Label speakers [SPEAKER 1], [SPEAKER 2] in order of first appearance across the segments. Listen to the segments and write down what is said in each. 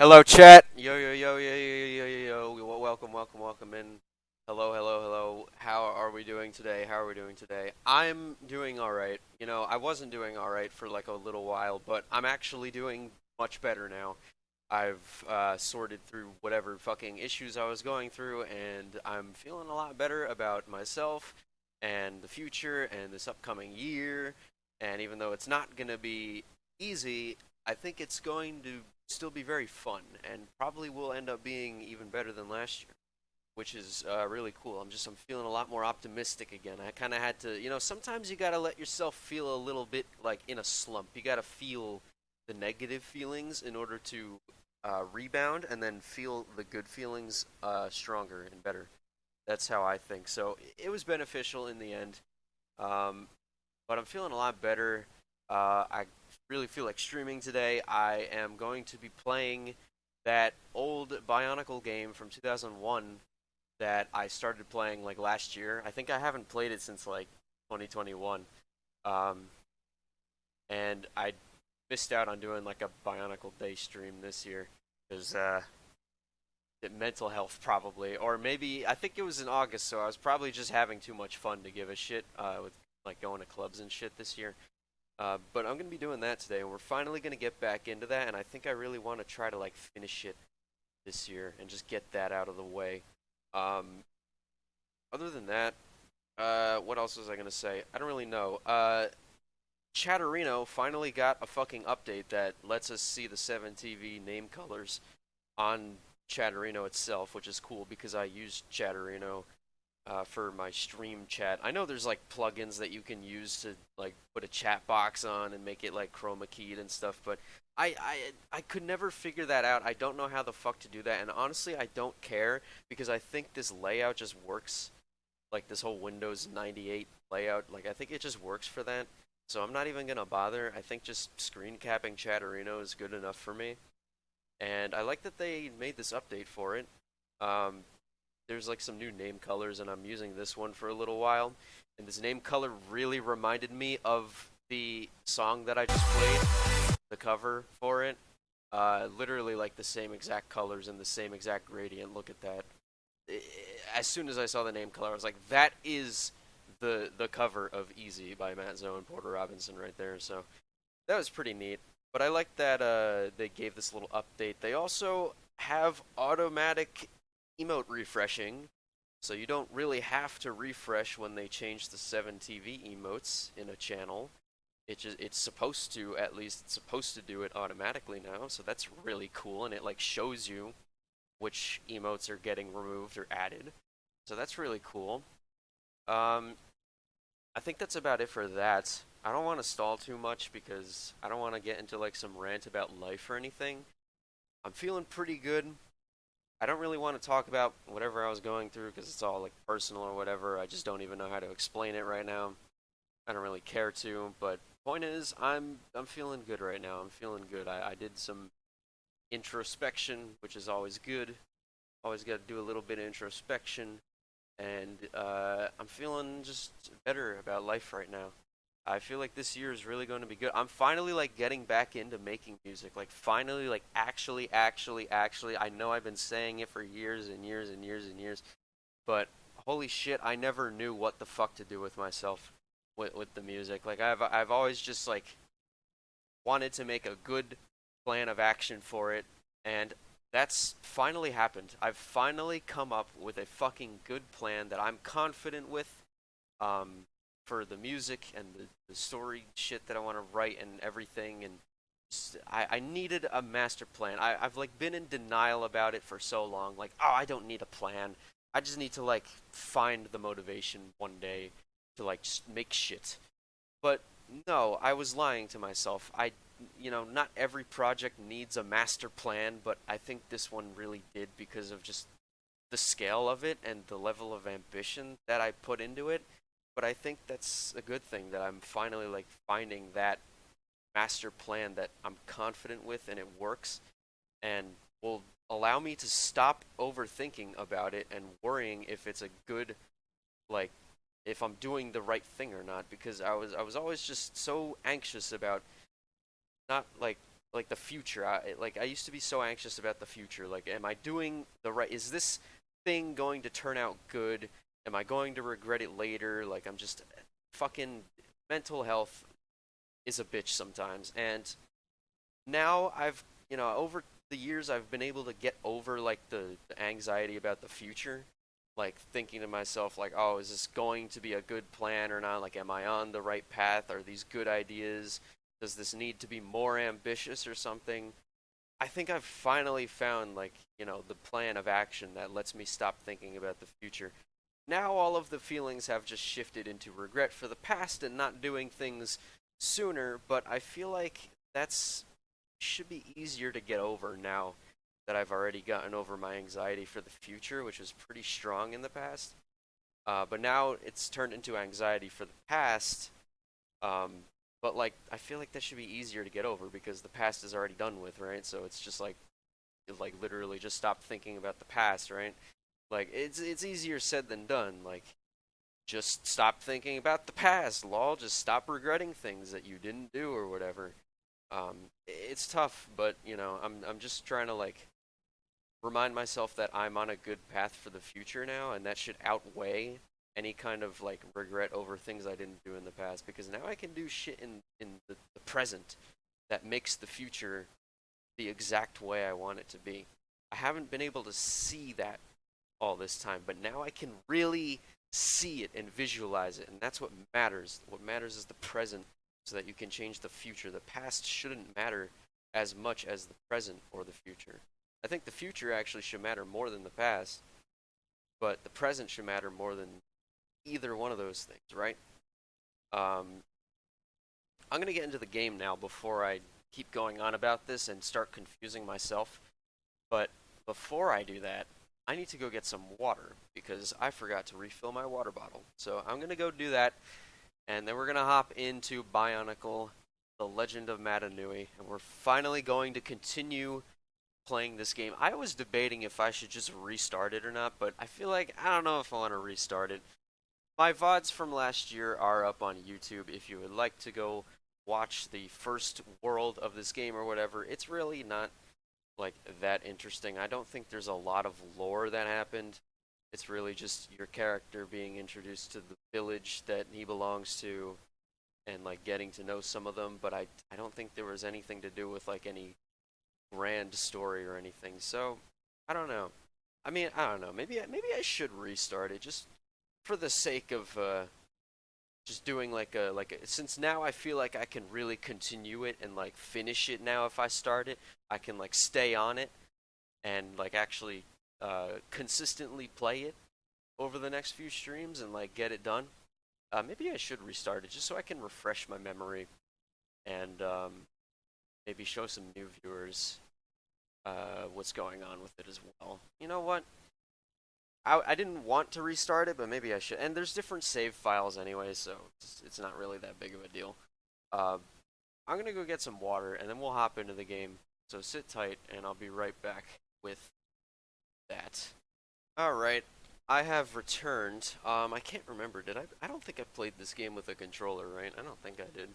[SPEAKER 1] Hello, chat. Yo, yo, yo, yo, yo, yo, yo, yo. Welcome in. Hello, hello, hello. How are we doing today? How are we doing today? I'm doing all right. I wasn't doing all right for like a little while, but I'm actually doing much better now. I've sorted through whatever fucking issues I was going through, and I'm feeling a lot better about myself and the future and this upcoming year. And even though it's not going to be easy, I think it's going to still be very fun and probably will end up being even better than last year, which is really cool. I'm feeling a lot more optimistic again. I kind of had to, sometimes you got to let yourself feel a little bit like in a slump. You got to feel the negative feelings in order to rebound and then feel the good feelings stronger and better. That's how I think. So it was beneficial in the end. Um, but I'm feeling a lot better. I really feel like streaming today. I am going to be playing that old Bionicle game from 2001 that I started playing like last year. I think I haven't played it since like 2021. Um, and I missed out on doing like a Bionicle Day stream this year because mental health probably, or maybe I think it was in August, so I was probably just having too much fun to give a shit with like going to clubs and shit this year. But I'm gonna be doing that today, and we're finally gonna get back into that, and I think I really want to try to like finish it this year and just get that out of the way. Um, Other than that, what else was I gonna say? I don't really know. Chatterino finally got a fucking update that lets us see the 7TV name colors on Chatterino itself, which is cool because I use Chatterino for my stream chat. I know there's like plugins that you can use to like put a chat box on and make it like chroma keyed and stuff, but I could never figure that out. I don't know how the fuck to do that, and honestly, I don't care because I think this layout just works. Like this whole Windows 98 layout, like I think it just works for that. So I'm not even gonna bother. I think just screen capping Chatterino is good enough for me. And I like that they made this update for it. Um, there's like some new name colors, and I'm using this one for a little while. And this name color really reminded me of the song that I just played, the cover for it. Literally like the same exact colors and the same exact gradient. Look at that. As soon as I saw the name color, I was like, that is the cover of Easy by Matt Zoe and Porter Robinson right there. So that was pretty neat. But I like that they gave this little update. They also have automatic emote refreshing, so you don't really have to refresh when they change the 7TV emotes in a channel. It's supposed to, at least it's supposed to do it automatically now, so that's really cool, and it like shows you which emotes are getting removed or added. So that's really cool. Um, I think that's about it for that. I don't want to stall too much because I don't want to get into like some rant about life or anything. I'm feeling pretty good. I don't really want to talk about whatever I was going through because it's all like personal or whatever. I just don't even know how to explain it right now. I don't really care to, but point is, I'm feeling good right now. I'm feeling good. I did some introspection, which is always good. Always got to do a little bit of introspection, and I'm feeling just better about life right now. I feel like this year is really going to be good. I'm finally like getting back into making music. Like finally, like actually. I know I've been saying it for years and years and years and years, but holy shit, I never knew what the fuck to do with myself with the music. Like I've always just like wanted to make a good plan of action for it, and that's finally happened. I've finally come up with a fucking good plan that I'm confident with. Um, for the music and the story shit that I want to write and everything. And I needed a master plan. I've like been in denial about it for so long. Like, oh, I don't need a plan. I just need to like find the motivation one day to like just make shit. But no, I was lying to myself. Not every project needs a master plan, but I think this one really did because of just the scale of it and the level of ambition that I put into it. But I think that's a good thing that I'm finally like finding that master plan that I'm confident with and it works and will allow me to stop overthinking about it and worrying if it's a good like if I'm doing the right thing or not because I was always just so anxious about not like like the future. I used to be so anxious about the future. Like, am I doing the right? Is this thing going to turn out good? Am I going to regret it later? Like, I'm just fucking mental health is a bitch sometimes. And now over the years, I've been able to get over like the anxiety about the future. Like thinking to myself, like, oh, is this going to be a good plan or not? Like, am I on the right path? Are these good ideas? Does this need to be more ambitious or something? I think I've finally found like, the plan of action that lets me stop thinking about the future. Now all of the feelings have just shifted into regret for the past and not doing things sooner, but I feel like that's should be easier to get over now that I've already gotten over my anxiety for the future, which was pretty strong in the past. But now it's turned into anxiety for the past. Um, but like I feel like that should be easier to get over because the past is already done with, right? So it's just like literally just stop thinking about the past, right? Like it's easier said than done. Like just stop thinking about the past, lol. Just stop regretting things that you didn't do or whatever. It's tough, but I'm just trying to like remind myself that I'm on a good path for the future now, and that should outweigh any kind of like regret over things I didn't do in the past. Because now I can do shit in the present that makes the future the exact way I want it to be. I haven't been able to see that all this time, but now I can really see it and visualize it, and that's what matters. What matters is the present so that you can change the future. The past shouldn't matter as much as the present or the future. I think the future actually should matter more than the past, but the present should matter more than either one of those things, right? Um, I'm going to get into the game now before I keep going on about this and start confusing myself. But before I do that, I need to go get some water because I forgot to refill my water bottle. So I'm going to go do that, and then we're going to hop into Bionicle, The Legend of Matanui, and we're finally going to continue playing this game. I was debating if I should just restart it or not, but I feel like I don't know if I want to restart it. My VODs from last year are up on YouTube if you would like to go watch the first world of this game or whatever. It's really not like that interesting. I don't think there's a lot of lore that happened. It's really just your character being introduced to the village that he belongs to and like getting to know some of them, but I don't think there was anything to do with like any grand story or anything. So, I don't know. I mean, I don't know. Maybe I should restart it just for the sake of just doing like a since now I feel like I can really continue it and like finish it now if I start it. I can like stay on it and like actually consistently play it over the next few streams and like get it done. Maybe I should restart it just so I can refresh my memory and maybe show some new viewers what's going on with it as well. You know what? I didn't want to restart it, but maybe I should. And there's different save files anyway, so it's not really that big of a deal. Uh, I'm gonna go get some water, and then we'll hop into the game. So sit tight, and I'll be right back with that. All right, I have returned. I can't remember. Did I? I don't think I played this game with a controller, right? I don't think I did.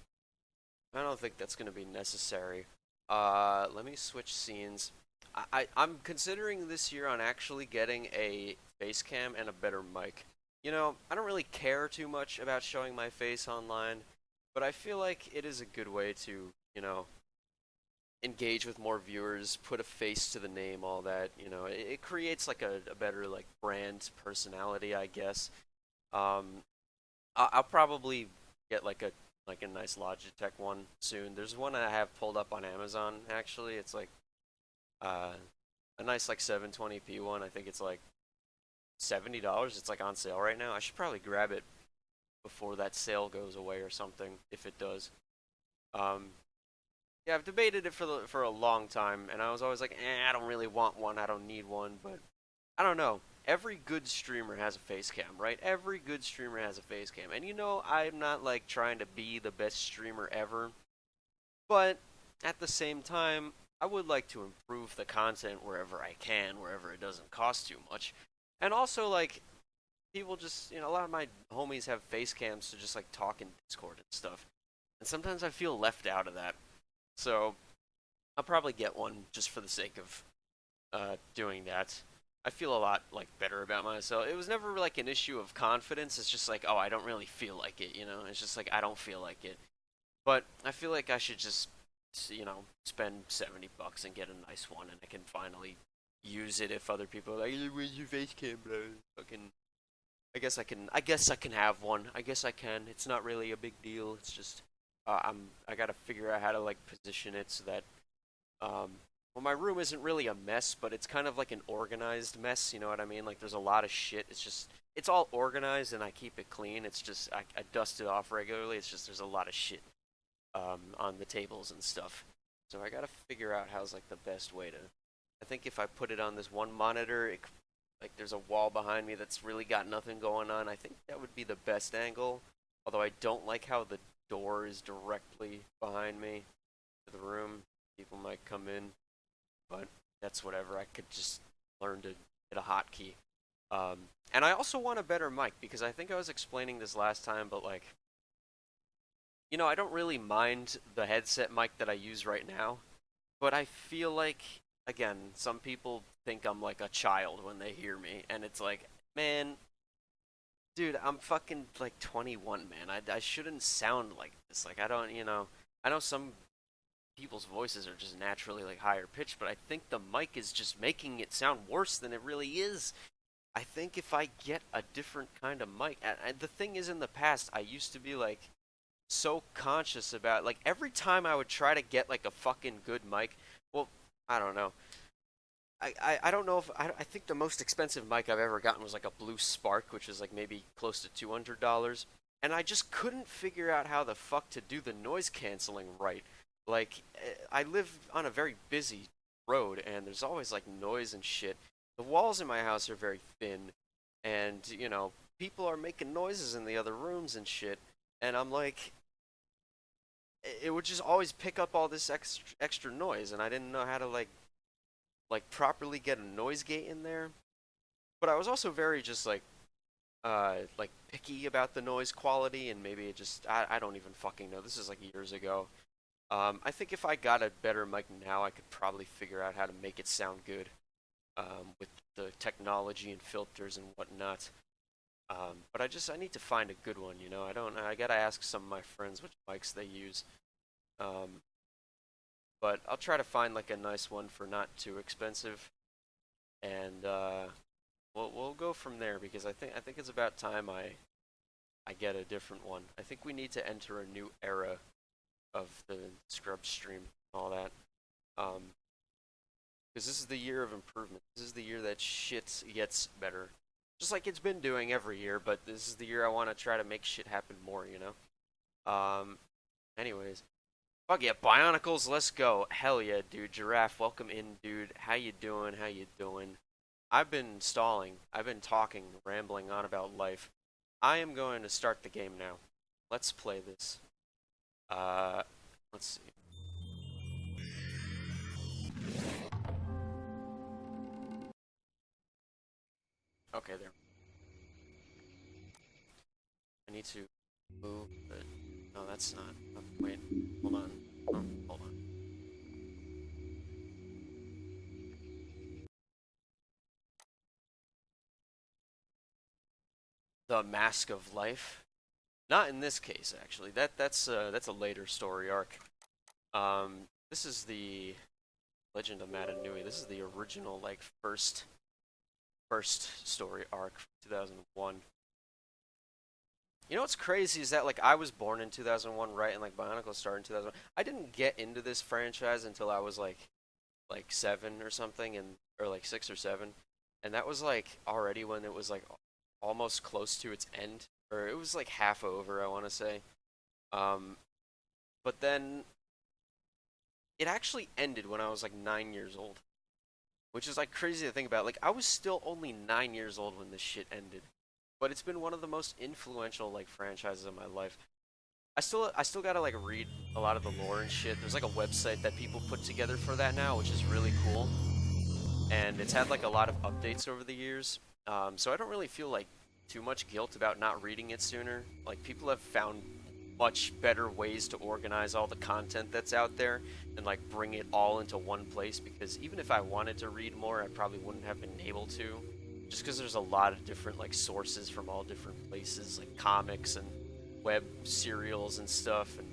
[SPEAKER 1] I don't think that's gonna be necessary. Let me switch scenes. I'm considering this year on actually getting a face cam and a better mic. I don't really care too much about showing my face online, but I feel like it is a good way to, engage with more viewers, put a face to the name, all that. It creates like a better like brand personality, I guess. Um, I'll probably get like a nice Logitech one soon. There's one I have pulled up on Amazon actually. It's like uh, a nice like 720p one. I think it's like $70. It's like on sale right now. I should probably grab it before that sale goes away or something, if it does. Um, yeah, I've debated it for a long time, and I was always like, I don't really want one. I don't need one, but I don't know. Every good streamer has a face cam, right? Every good streamer has a face cam, and I'm not like trying to be the best streamer ever, but at the same time, I would like to improve the content wherever I can, wherever it doesn't cost too much. And also, like, people just, a lot of my homies have face cams to just, like, talk in Discord and stuff. And sometimes I feel left out of that. So, I'll probably get one just for the sake of doing that. I feel a lot like better about myself. It was never like an issue of confidence. It's just like, oh, I don't really feel like it, you know. It's just like I don't feel like it. But I feel like I should just, spend $70 and get a nice one, and I can finally use it if other people are like, "Where's your face cam, bro?" Fucking. I guess I can. I guess I can have one. I guess I can. It's not really a big deal. It's just, I gotta figure out how to like position it so that um, well, my room isn't really a mess, but it's kind of like an organized mess. You know what I mean? Like there's a lot of shit. It's just it's all organized and I keep it clean. It's just I dust it off regularly. It's just there's a lot of shit on the tables and stuff. So I gotta figure out how's like the best way to. I think if I put it on this one monitor, like there's a wall behind me that's really got nothing going on. I think that would be the best angle. Although I don't like how the door is directly behind me to the room. People might come in, but that's whatever. I could just learn to hit a hotkey. And I also want a better mic because I think I was explaining this last time, but like, I don't really mind the headset mic that I use right now, but I feel like, again, some people think I'm like a child when they hear me, and it's like, man, dude, I'm fucking like 21, man. I shouldn't sound like this. Like, I don't, I know some people's voices are just naturally like higher pitched, but I think the mic is just making it sound worse than it really is. I think if I get a different kind of mic, and the thing is, in the past, I used to be like so conscious about like every time I would try to get like a fucking good mic. Well, I don't know. I don't know if I think the most expensive mic I've ever gotten was like a Blue Spark, which is like maybe close to $200, and I just couldn't figure out how the fuck to do the noise canceling right. Like I live on a very busy road, and there's always like noise and shit. The walls in my house are very thin, and people are making noises in the other rooms and shit, and I'm like, it would just always pick up all this extra noise, and I didn't know how to like properly get a noise gate in there. But I was also very just like picky about the noise quality, and maybe it just I don't even fucking know. This is like years ago. I think if I got a better mic now, I could probably figure out how to make it sound good with the technology and filters and whatnot. But I need to find a good one. I don't. I gotta ask some of my friends which mics they use. Um, but I'll try to find like a nice one for not too expensive, and we'll go from there because I think it's about time I get a different one. I think we need to enter a new era of the scrub stream and all that. Because this is the year of improvement. This is the year that shit gets better. Just like it's been doing every year, but this is the year I want to try to make shit happen more. Anyways. Fuck yeah, Bionicles, let's go. Hell yeah, dude. Giraffe, welcome in, dude. How you doing? How you doing? I've been stalling. I've been talking, rambling on about life. I am going to start the game now. Let's play this. Uh, let's see. Okay, there. I need to move, but no, that's not. Oh, wait, hold on. Oh, hold on. The Mask of Life. Not in this case, actually. That's a later story arc. This is the Legend of Matanui. This is the original like first story arc from 2001. You know what's crazy is that like I was born in 2001, right, and like Bionicle started in 2001. I didn't get into this franchise until I was like 7 or something, and or like 6 or 7, and that was like already when it was like almost close to its end, or it was like half over, I want to say. Um, but then it actually ended when I was like 9 years old, which is like crazy to think about. Like I was still only 9 years old when this shit ended, but it's been one of the most influential like franchises of my life. I still gotta like read a lot of the lore and shit. There's like a website that people put together for that now, which is really cool, and it's had like a lot of updates over the years. So I don't really feel like too much guilt about not reading it sooner. Like people have found much better ways to organize all the content that's out there and like bring it all into one place, because even if I wanted to read more, I probably wouldn't have been able to, just because there's a lot of different like sources from all different places, like comics and web serials and stuff, and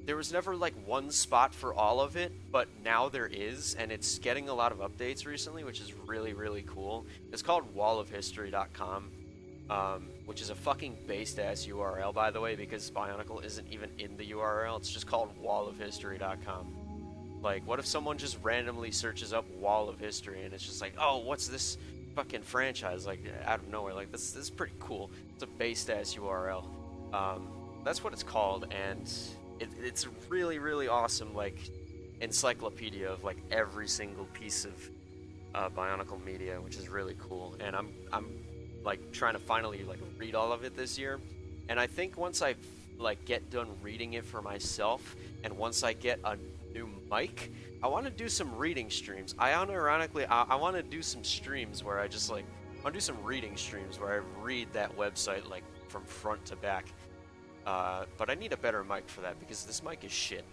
[SPEAKER 1] there was never like one spot for all of it, but now there is, and it's getting a lot of updates recently, which is really, really cool. It's called wallofhistory.com, which is a fucking based-ass URL, by the way, because Bionicle isn't even in the URL. It's just called wallofhistory.com. Like, what if someone just randomly searches up Wall of History, and it's just like, oh, what's this fucking franchise? Like, out of nowhere. Like, this is pretty cool. It's a based-ass URL. That's what it's called, and it's a really, really awesome, like, encyclopedia of, like, every single piece of Bionicle media, which is really cool. And I'm like, trying to finally, like, read all of it this year. And I think once I, like, get done reading it for myself, and once I get a new mic, I want to do some reading streams. I want to do some streams where I just, like, I want to do some reading streams where I read that website, like, from front to back. But I need a better mic for that, because this mic is shit,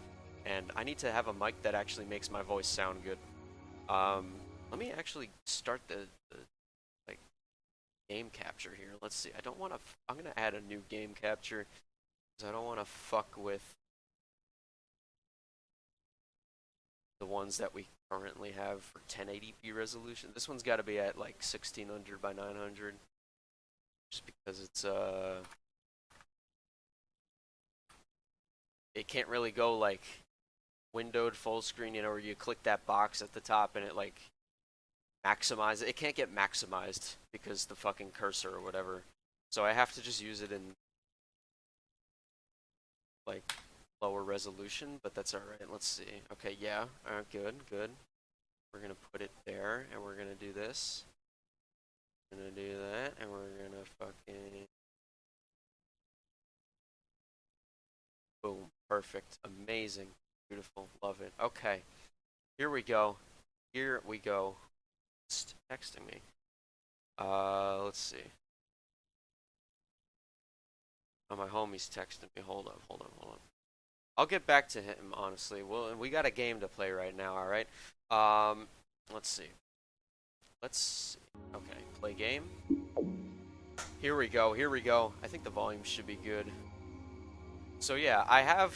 [SPEAKER 1] and I need to have a mic that actually makes my voice sound good. Let me actually start the like game capture here. Let's see. I don't want to. I'm gonna add a new game capture because I don't want to fuck with the ones that we currently have for 1080p resolution. This one's got to be at like 1600 by 900, just because it's it can't really go like windowed full screen, you know, where you click that box at the top and it like maximizes. It can't get maximized because the fucking cursor or whatever. So I have to just use it in like lower resolution, but that's alright. Let's see. Okay, yeah. Good, good. We're gonna put it there, and we're gonna do this. We're gonna do that, and we're gonna fucking... Boom. Perfect. Amazing. Beautiful. Love it. Okay. Here we go. Here we go. It's texting me. Let's see. Oh, my homie's texting me. Hold on, hold on, hold on. I'll get back to him, honestly. Well, we got a game to play right now, alright? Let's see. Let's see. Okay, play game. Here we go, here we go. I think the volume should be good. So yeah, I have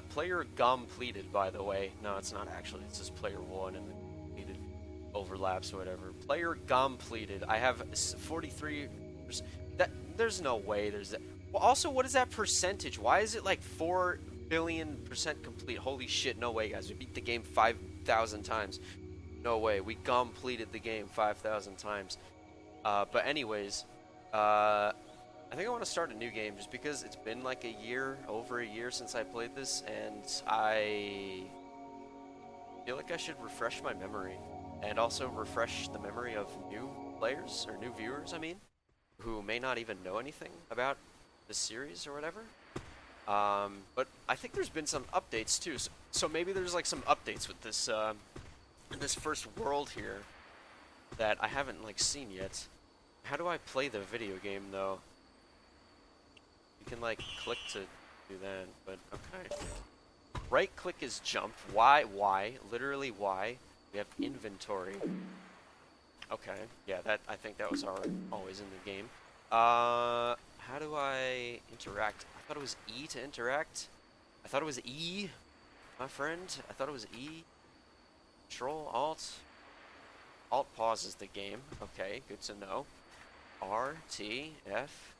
[SPEAKER 1] player completed, by the way. No, it's not actually. It says player 1 and then completed overlaps or whatever. Player completed. I have 43%. There's no way there's that. Well, also, what is that percentage? Why is it like 4 billion% complete? Holy shit, no way, guys. We beat the game 5,000 times. No way. We completed the game 5,000 times. But anyways, I think I want to start a new game just because it's been like a year, over a year since I played this, and I feel like I should refresh my memory, and also refresh the memory of new players, or new viewers, I mean, who may not even know anything about the series or whatever. But I think there's been some updates too, so maybe there's like some updates with this this first world here that I haven't like seen yet. How do I play the video game though? You can like click to do that, but okay. Right click is jump. Y, literally Y. We have inventory. Okay, yeah, that I think that was always in the game. How do I interact? I thought it was E to interact. I thought it was E, my friend. I thought it was E. Control, Alt. Alt pauses the game. Okay, good to know. R, T, F.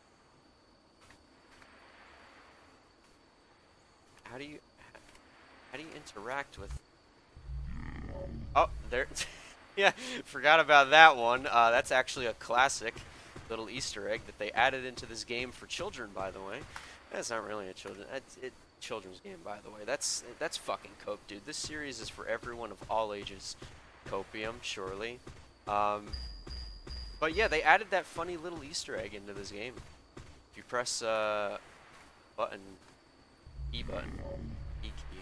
[SPEAKER 1] How do you interact with... Oh, there... Yeah, forgot about that one. That's actually a classic little Easter egg that they added into this game for children, by the way. That's not really a children's game, by the way. That's fucking cope, dude. This series is for everyone of all ages. Copium, surely. But yeah, they added that funny little Easter egg into this game. If you press button, E button, E key,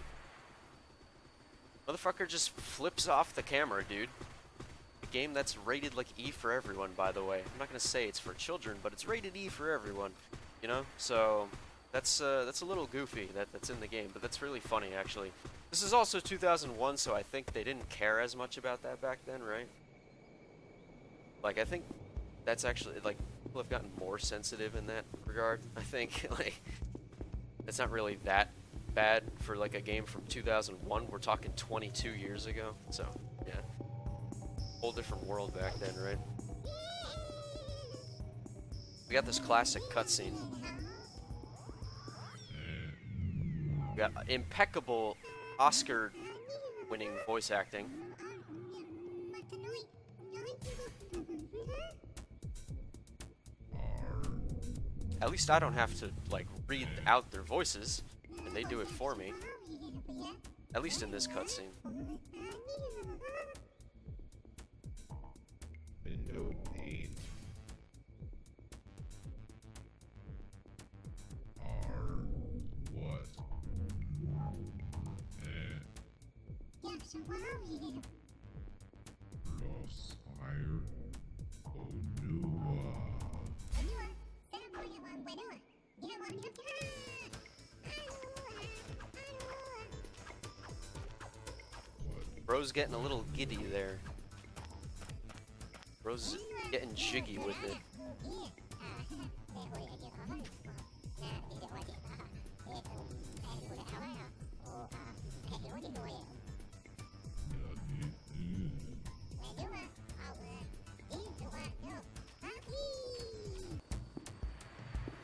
[SPEAKER 1] motherfucker just flips off the camera, dude. A game that's rated like E for everyone, by the way. I'm not gonna say it's for children, but it's rated E for everyone. You know, so That's a little goofy that's in the game, but that's really funny actually. This is also 2001, so I think they didn't care as much about that back then, right? Like I think that's actually like people have gotten more sensitive in that regard. I think like it's not really that bad for like a game from 2001. We're talking 22 years ago, so yeah, whole different world back then, right? We got this classic cutscene. We got impeccable Oscar-winning voice acting. At least I don't have to like read out their voices, and they do it for me. At least in this cutscene. Bro's getting a little giddy there. Bro's getting jiggy with it.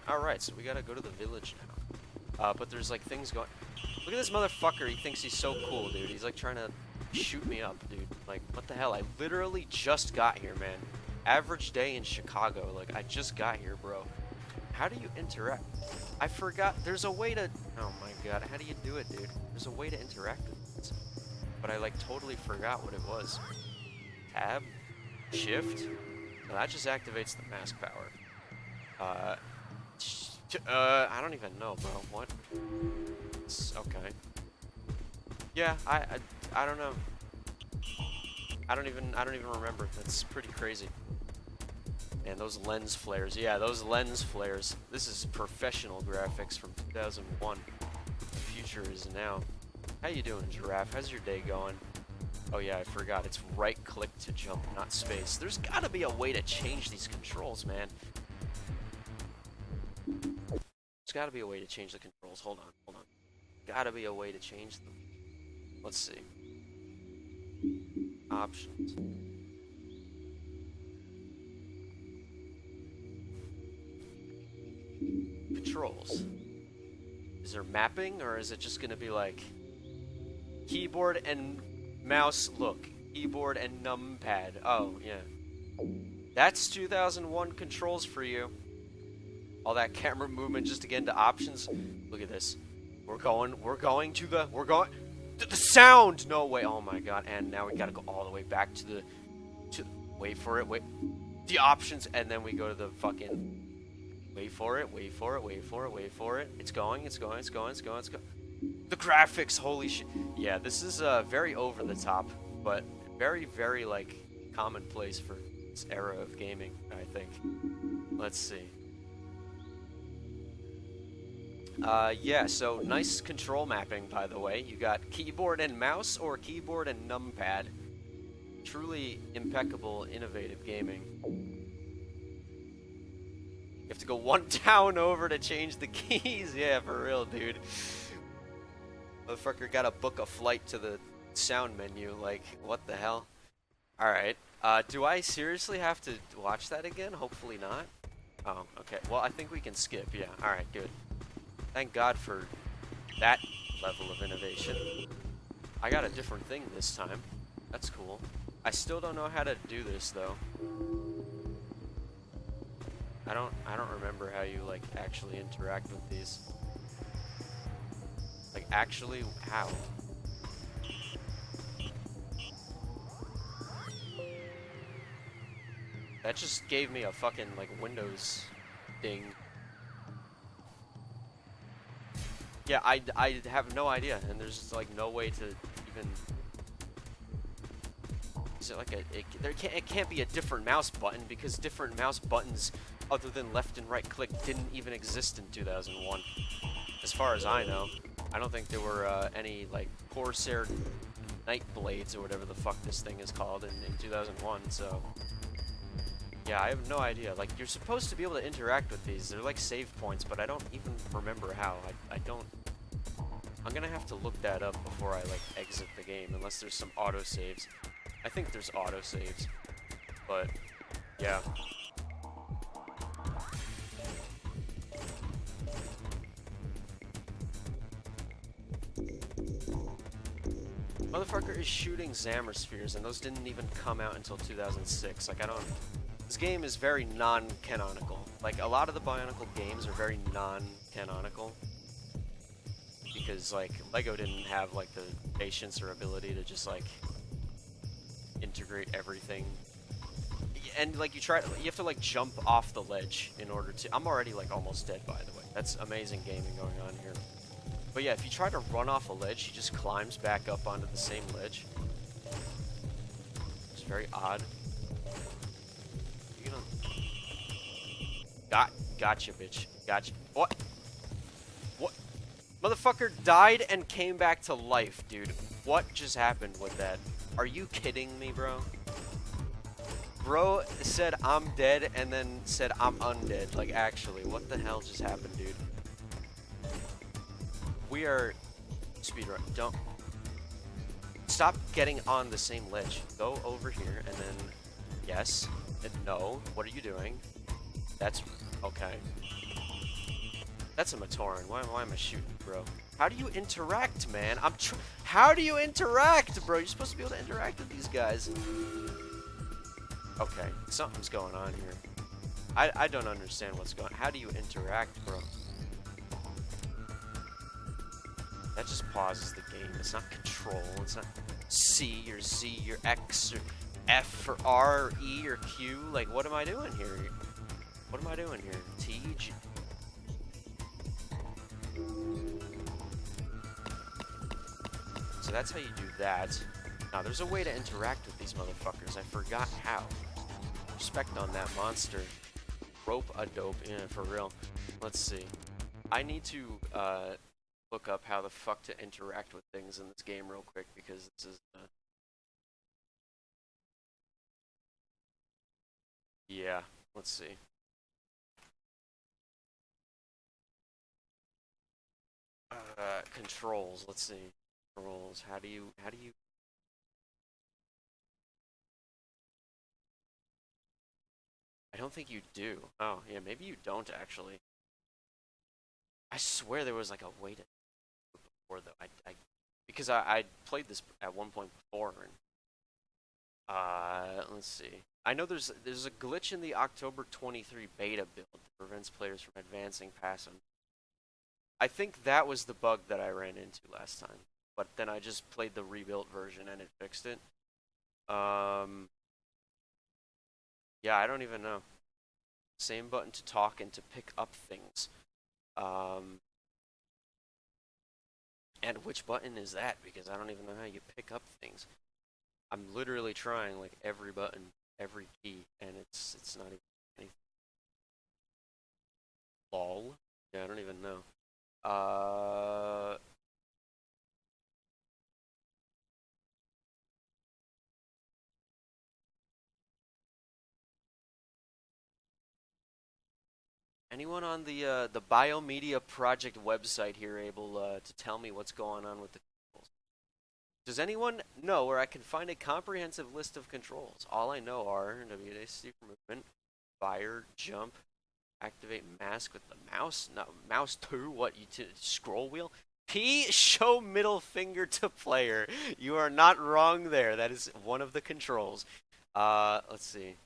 [SPEAKER 1] Alright, so we gotta go to the village now. But there's like things going. Look at this motherfucker, he thinks he's so cool, dude. He's like trying to shoot me up, dude. Like, what the hell? I literally just got here, man. Average day in Chicago. Like, I just got here, bro. How do you interact? I forgot. There's a way to... Oh my god, how do you do it, dude? There's a way to interact with this. But I, like, totally forgot what it was. Tab? Shift? No, that just activates the mask power. I don't even know, bro. What? It's okay. Yeah, I don't know. I don't even remember. That's pretty crazy. And those lens flares. Yeah, those lens flares. This is professional graphics from 2001. The future is now. How you doing, Giraffe? How's your day going? Oh yeah, I forgot. It's right click to jump, not space. There's gotta be a way to change these controls, man. There's gotta be a way to change the controls. Hold on. Gotta be a way to change them. Let's see. Options. Controls. Is there mapping, or is it just gonna be like keyboard and mouse? Look, keyboard and numpad. Oh yeah, that's 2001 controls for you. All that camera movement just to get into options. Look at this. We're going to the sound. No way. Oh my god. And now we gotta go all the way back to the wait for it. The options, and then we go to the fucking. Wait for it. It's going. The graphics, holy shit. Yeah, this is very over the top, but very, very like commonplace for this era of gaming, I think. Let's see. Yeah, so nice control mapping, by the way. You got keyboard and mouse or keyboard and numpad. Truly impeccable, innovative gaming. You have to go one down over to change the keys. Yeah, for real, dude. Motherfucker gotta book a flight to the sound menu. Like, what the hell? Alright. Do I seriously have to watch that again? Hopefully not. Oh, okay. Well, I think we can skip. Yeah. Alright, good. Thank God for that level of innovation. I got a different thing this time. That's cool. I still don't know how to do this, though. I don't remember how you like actually interact with these. Like actually how? That just gave me a fucking like Windows ding. Yeah, I have no idea, and there's just like no way to even. Is it like it can't be a different mouse button, because different mouse buttons other than left and right click didn't even exist in 2001. As far as I know. I don't think there were any like Corsair Night Blades or whatever the fuck this thing is called in 2001, so yeah, I have no idea. Like, you're supposed to be able to interact with these. They're like save points, but I don't even remember how. I don't... I'm gonna have to look that up before I, like, exit the game, unless there's some autosaves. I think there's autosaves, but yeah. Motherfucker is shooting Zammer spheres, and those didn't even come out until 2006. Like, I don't... This game is very non-canonical. Like, a lot of the Bionicle games are very non-canonical. Because, like, LEGO didn't have, like, the patience or ability to just, like, integrate everything. And, like, you have to, like, jump off the ledge in order to... I'm already, like, almost dead, by the way. That's amazing gaming going on here. But yeah, if you try to run off a ledge, he just climbs back up onto the same ledge. It's very odd. You know... Gotcha, bitch. Gotcha. What? What? Motherfucker died and came back to life, dude. What just happened with that? Are you kidding me, bro? Bro said I'm dead and then said I'm undead. Like, actually, what the hell just happened, dude? We are... Speedrun. Don't... Stop getting on the same ledge. Go over here and then... Yes. And no. What are you doing? That's... Okay. That's a Matoran. Why am I shooting, bro? How do you interact, man? How do you interact, bro? You're supposed to be able to interact with these guys. Okay. Something's going on here. I don't understand what's going on. How do you interact, bro? That just pauses the game. It's not control. It's not C or Z or X or F or R or E or Q. Like, what am I doing here? What am I doing here? T, G. So that's how you do that. Now, there's a way to interact with these motherfuckers. I forgot how. Respect on that monster. Rope a dope. Yeah, for real. Let's see. I need to, look up how the fuck to interact with things in this game real quick, because this is, yeah, let's see. Controls, let's see. Controls, how do you... I don't think you do. Oh, yeah, maybe you don't, actually. I swear there was, like, a way to do it before, though. Because I played this at one point before, and let's see. I know there's a glitch in the October 23 beta build that prevents players from advancing past them. I think that was the bug that I ran into last time, but then I just played the rebuilt version and it fixed it. Yeah, I don't even know. Same button to talk and to pick up things. And which button is that? Because I don't even know how you pick up things. I'm literally trying like every button, every key, and it's not even anything. Lol. Yeah, I don't even know. Anyone on the Biomedia Project website here able to tell me what's going on with the controls? Does anyone know where I can find a comprehensive list of controls? All I know are WASD for movement, fire, jump, activate mask with the mouse, no, mouse 2, what, scroll wheel? P, show middle finger to player. You are not wrong there. That is one of the controls. Let's see.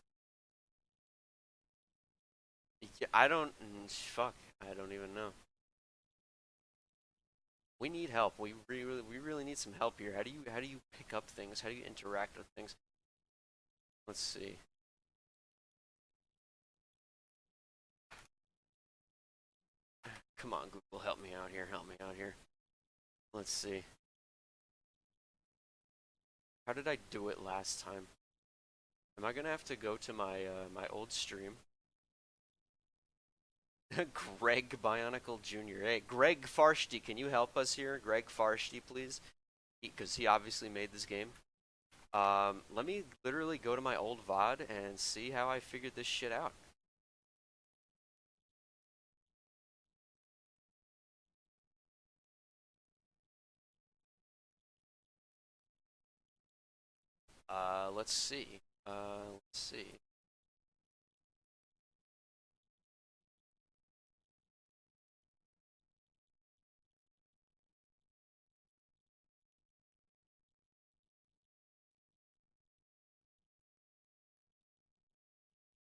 [SPEAKER 1] Yeah, I don't, fuck, I don't even know. We need help. We really need some help here. How do you pick up things? How do you interact with things? Let's see. Come on, Google, help me out here. Help me out here. Let's see. How did I do it last time? Am I gonna have to go to my my old stream? Greg Bionicle Jr. Hey, Greg Farshty, can you help us here? Greg Farshty, please, because he obviously made this game. Let me literally go to my old VOD and see how I figured this shit out. Let's see. Let's see.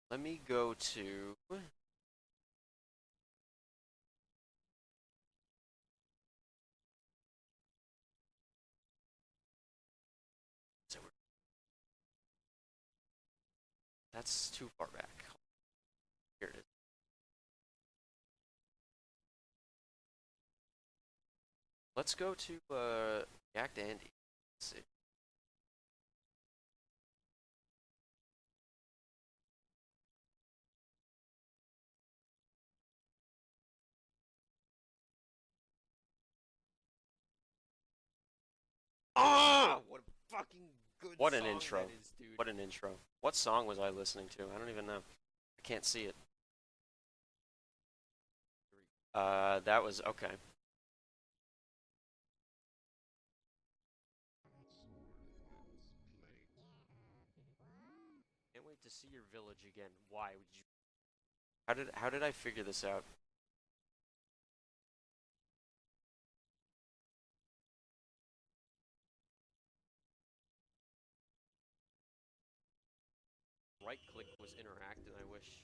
[SPEAKER 1] Let me go to. That's too far back. Here it is. Let's go to React Andy. Let's see.
[SPEAKER 2] Oh, what a fucking good
[SPEAKER 1] What an
[SPEAKER 2] song
[SPEAKER 1] intro.
[SPEAKER 2] that is, dude.
[SPEAKER 1] What an intro. What song was I listening to? I don't even know. I can't see it. That was okay. Can't wait to see your village again. Why would you? How did I figure this out? Right click was interact, and I wish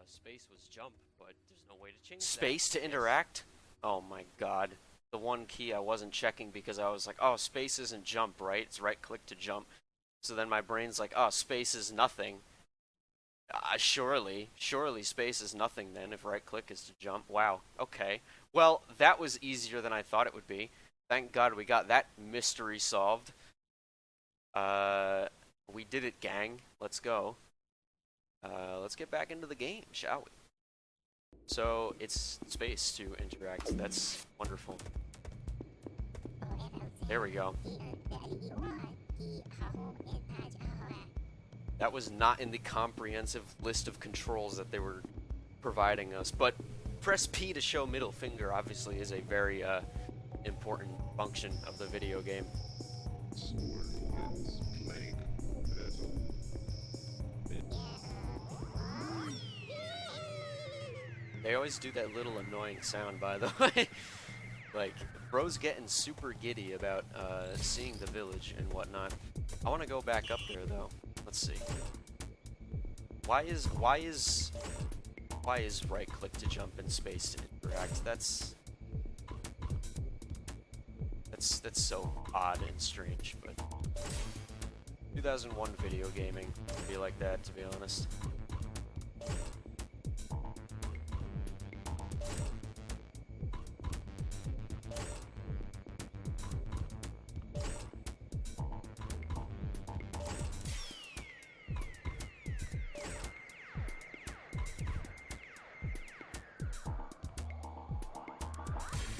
[SPEAKER 1] space was jump, but there's no way to change space that. To interact? Oh my god. The one key I wasn't checking because I was like, oh, space isn't jump, right? It's right click to jump. So then my brain's like, oh, space is nothing. Surely space is nothing then if right click is to jump. Wow, okay. Well, that was easier than I thought it would be. Thank God we got that mystery solved. We did it, gang. Let's go. Let's get back into the game, shall we? So it's space to interact. That's wonderful. There we go. That was not in the comprehensive list of controls that they were providing us, but press P to show middle finger obviously is a very important function of the video game. They always do that little annoying sound, by the way. Like, bro's getting super giddy about seeing the village and whatnot. I want to go back up there, though. Let's see. Why is right click to jump and space to interact? That's so odd and strange, but 2001 video gaming would be like that, to be honest.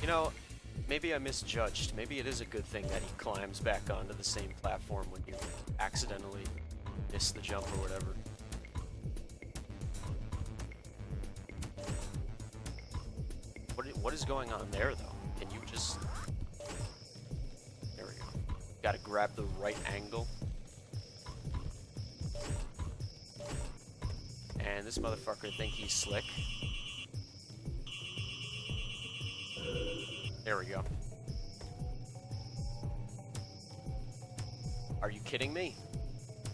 [SPEAKER 1] You know, maybe I misjudged. Maybe it is a good thing that he climbs back onto the same platform when you accidentally miss the jump or whatever. What is going on there, though? Can you just... There we go. Gotta grab the right angle. And this motherfucker think he's slick. There we go. Are you kidding me?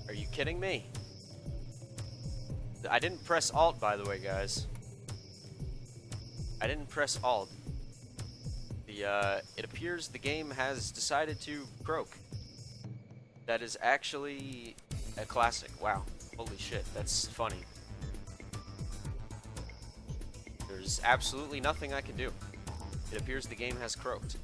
[SPEAKER 1] Are you kidding me? I didn't press Alt, by the way, guys. I didn't press Alt. It appears the game has decided to croak. That is actually a classic. Wow. Holy shit, that's funny. There's absolutely nothing I can do. It appears the game has croaked.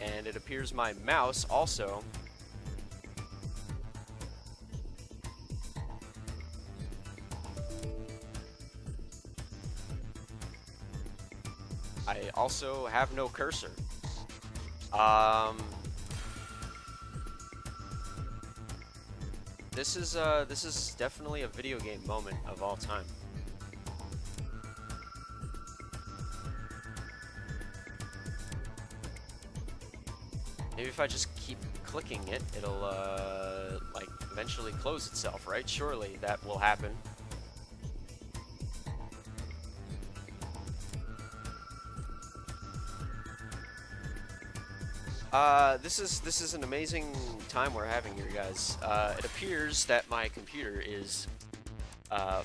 [SPEAKER 1] And it appears my mouse also also have no cursor. Um, this is definitely a video game moment of all time. Maybe if I just keep clicking it, it'll like eventually close itself, right? Surely that will happen. This is an amazing time we're having here, guys. It appears that my computer is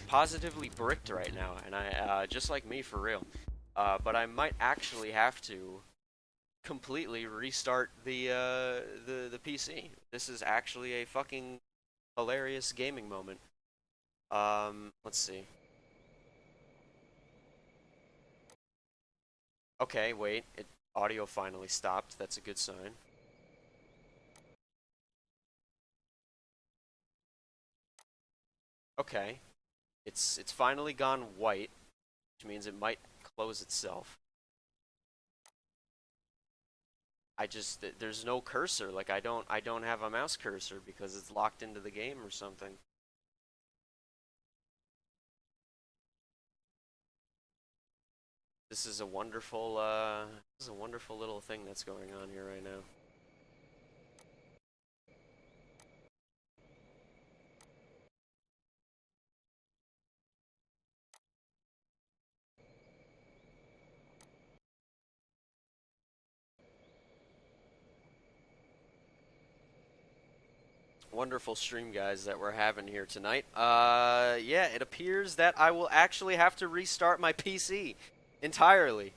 [SPEAKER 1] positively bricked right now, and I just like me for real. But I might actually have to completely restart the PC. This is actually a fucking hilarious gaming moment. Let's see. Okay, wait. Audio finally stopped. That's a good sign. Okay. It's finally gone white, which means it might close itself. There's no cursor. Like I don't have a mouse cursor because it's locked into the game or something. This is a wonderful little thing that's going on here right now. Wonderful stream, guys, that we're having here tonight. Yeah, it appears that I will actually have to restart my PC entirely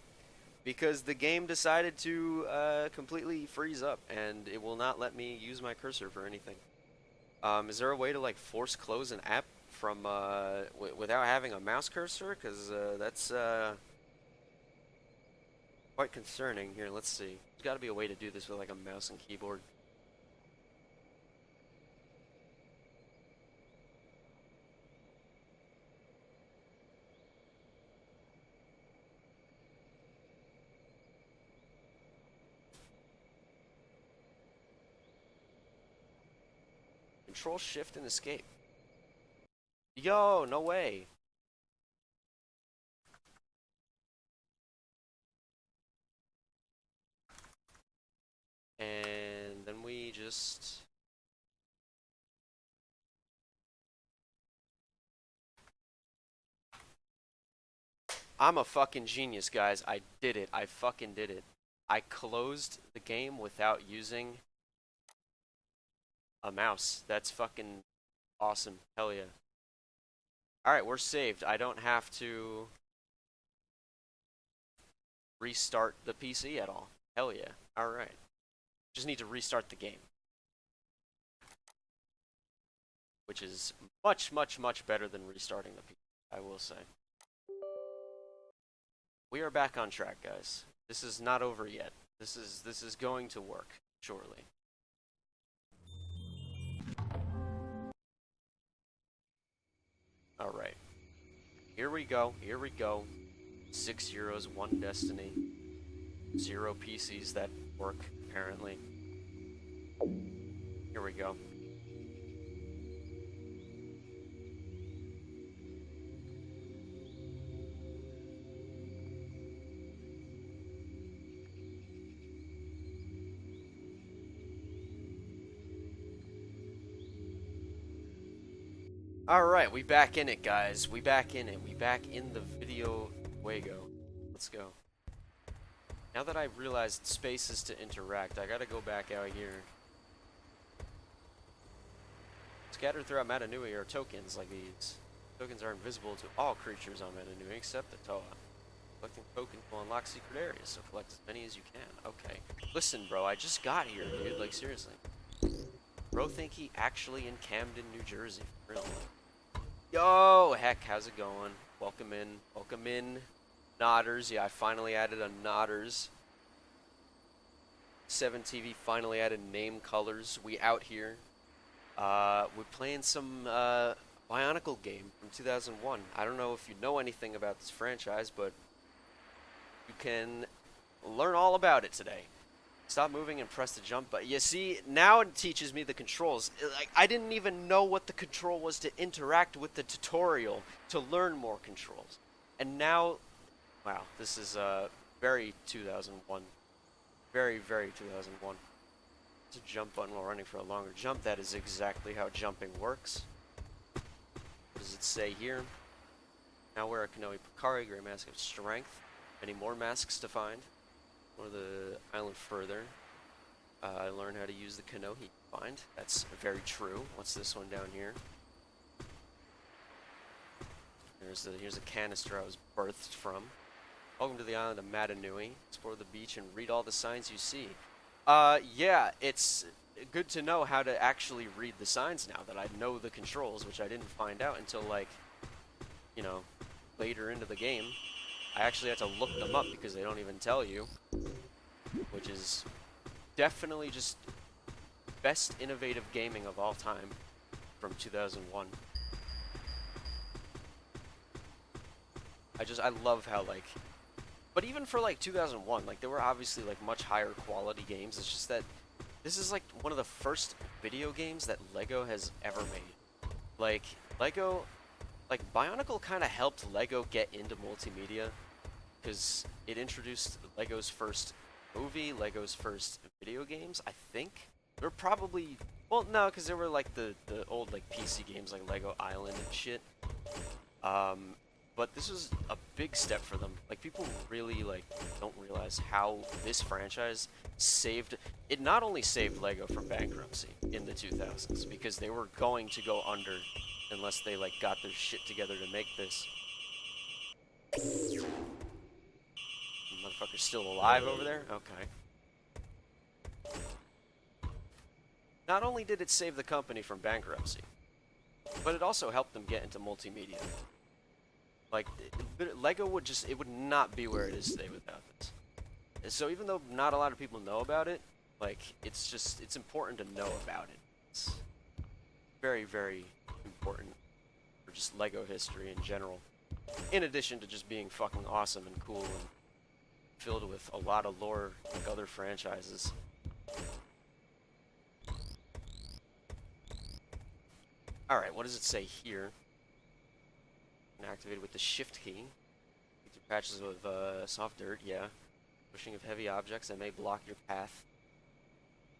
[SPEAKER 1] because the game decided to completely freeze up and it will not let me use my cursor for anything. Is there a way to like force close an app from without having a mouse cursor? Because that's quite concerning. Here, let's see. There's got to be a way to do this with like a mouse and keyboard. Control Shift and Escape. Yo, no way. And then we just... I'm a fucking genius, guys. I did it. I fucking did it. I closed the game without using a mouse. That's fucking awesome. Hell yeah. Alright, we're saved. I don't have to restart the PC at all. Hell yeah. Alright. Just need to restart the game. Which is much, much, much better than restarting the PC, I will say. We are back on track, guys. This is not over yet. This is going to work, surely. Alright. Here we go. Here we go. 6 heroes, 1 destiny. 0 PCs that work, apparently. Here we go. Alright, we back in it, guys. We back in it. We back in the video Wago. Let's go. Now that I've realized spaces to interact, I gotta go back out here. Scattered throughout Matanui are tokens like these. Tokens are invisible to all creatures on Matanui except the Toa. Collecting tokens will unlock secret areas, so collect as many as you can. Okay. Listen, bro, I just got here, dude. Like, seriously. Bro think he actually in Camden, New Jersey. Really? Yo, heck, how's it going? Welcome in. Welcome in. Nodders. Yeah, I finally added a Nodders. 7TV finally added name colors. We out here. We're playing some bionicle game from 2001. I don't know if you know anything about this franchise, but you can learn all about it today. Stop moving and press the jump button. You see, now it teaches me the controls. Like, I didn't even know what the control was to interact with the tutorial to learn more controls. And now, wow, this is very 2001. Very, very 2001. It's a jump button while running for a longer jump. That is exactly how jumping works. What does it say here? Now wear a Kanohi Pakari, Grey Mask of Strength. Any more masks to find? Or the island further. I learned how to use the Kanohi to find. That's very true. What's this one down here? Here's a canister I was birthed from. Welcome to the island of Matanui. Explore the beach and read all the signs you see. Yeah, it's good to know how to actually read the signs now that I know the controls, which I didn't find out until, like, you know, later into the game. I actually had to look them up because they don't even tell you, which is definitely just best innovative gaming of all time from 2001. I love how, like, but even for like 2001, like, there were obviously like much higher quality games. It's just that this is like one of the first video games that Lego has ever made. Like, Lego, like, Bionicle kind of helped Lego get into multimedia because it introduced Lego's first movie, Lego's first video games, I think. They're probably, well, no, because there were like the old like PC games like Lego Island and shit. But this was a big step for them. Like, people really, like, don't realize how this franchise saved... It not only saved LEGO from bankruptcy in the 2000s, because they were going to go under unless they, like, got their shit together to make this. Motherfucker's still alive over there? Okay. Not only did it save the company from bankruptcy, but it also helped them get into multimedia. Like, Lego would just, it would not be where it is today without this. So even though not a lot of people know about it, like, it's just, it's important to know about it. It's very, very important for just Lego history in general. In addition to just being fucking awesome and cool and filled with a lot of lore like other franchises. Alright, what does it say here? Activated with the shift key. Get through patches of soft dirt, yeah. Pushing of heavy objects that may block your path.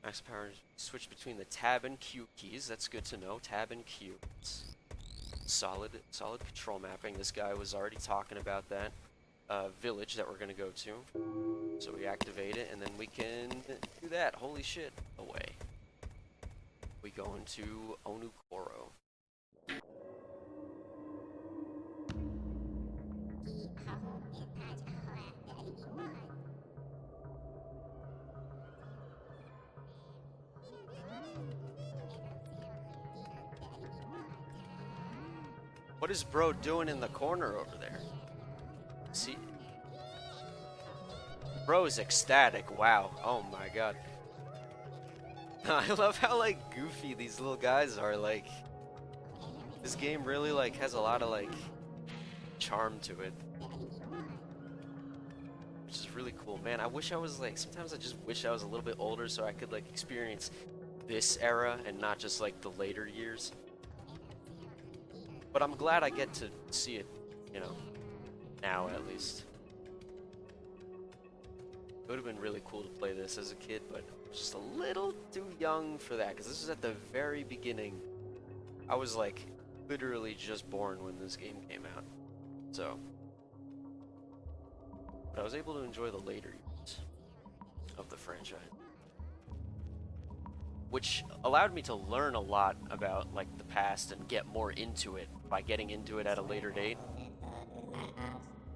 [SPEAKER 1] Max power, switch between the tab and Q keys. That's good to know. Tab and Q. Solid control mapping. This guy was already talking about that village that we're gonna go to. So we activate it, and then we can do that. Holy shit! Away. We go into Onukoro. What is bro doing in the corner over there? See? Bro is ecstatic. Wow. Oh my god. I love how, like, goofy these little guys are. Like, this game really, like, has a lot of, like, charm to it. Which is really cool. Man, I wish I was, like, sometimes I just wish I was a little bit older so I could, like, experience this era and not just, like, the later years. But I'm glad I get to see it, you know, now at least. It would have been really cool to play this as a kid, but I was just a little too young for that, because this was at the very beginning. I was, like, literally just born when this game came out. So, but I was able to enjoy the later years of the franchise, which allowed me to learn a lot about, like, the past and get more into it by getting into it at a later date.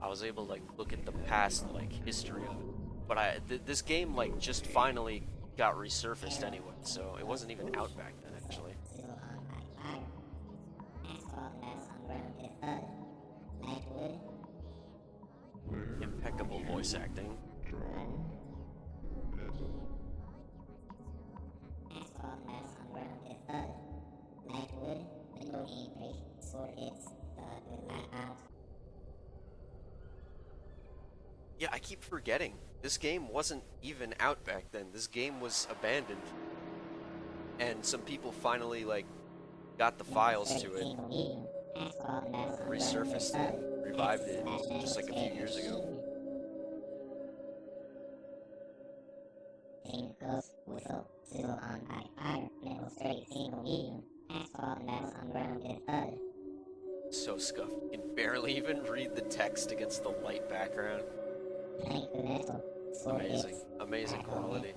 [SPEAKER 1] I was able to, like, look at the past, like, history of it. But this game, like, just finally got resurfaced anyway, so it wasn't even out back then, actually. Impeccable voice acting. Yeah, I keep forgetting this game wasn't even out back then. This game was abandoned, and some people finally like got the files to it, resurfaced it, revived it, just like a few years ago. So scuffed. You can barely even read the text against the light background. Amazing. Amazing quality.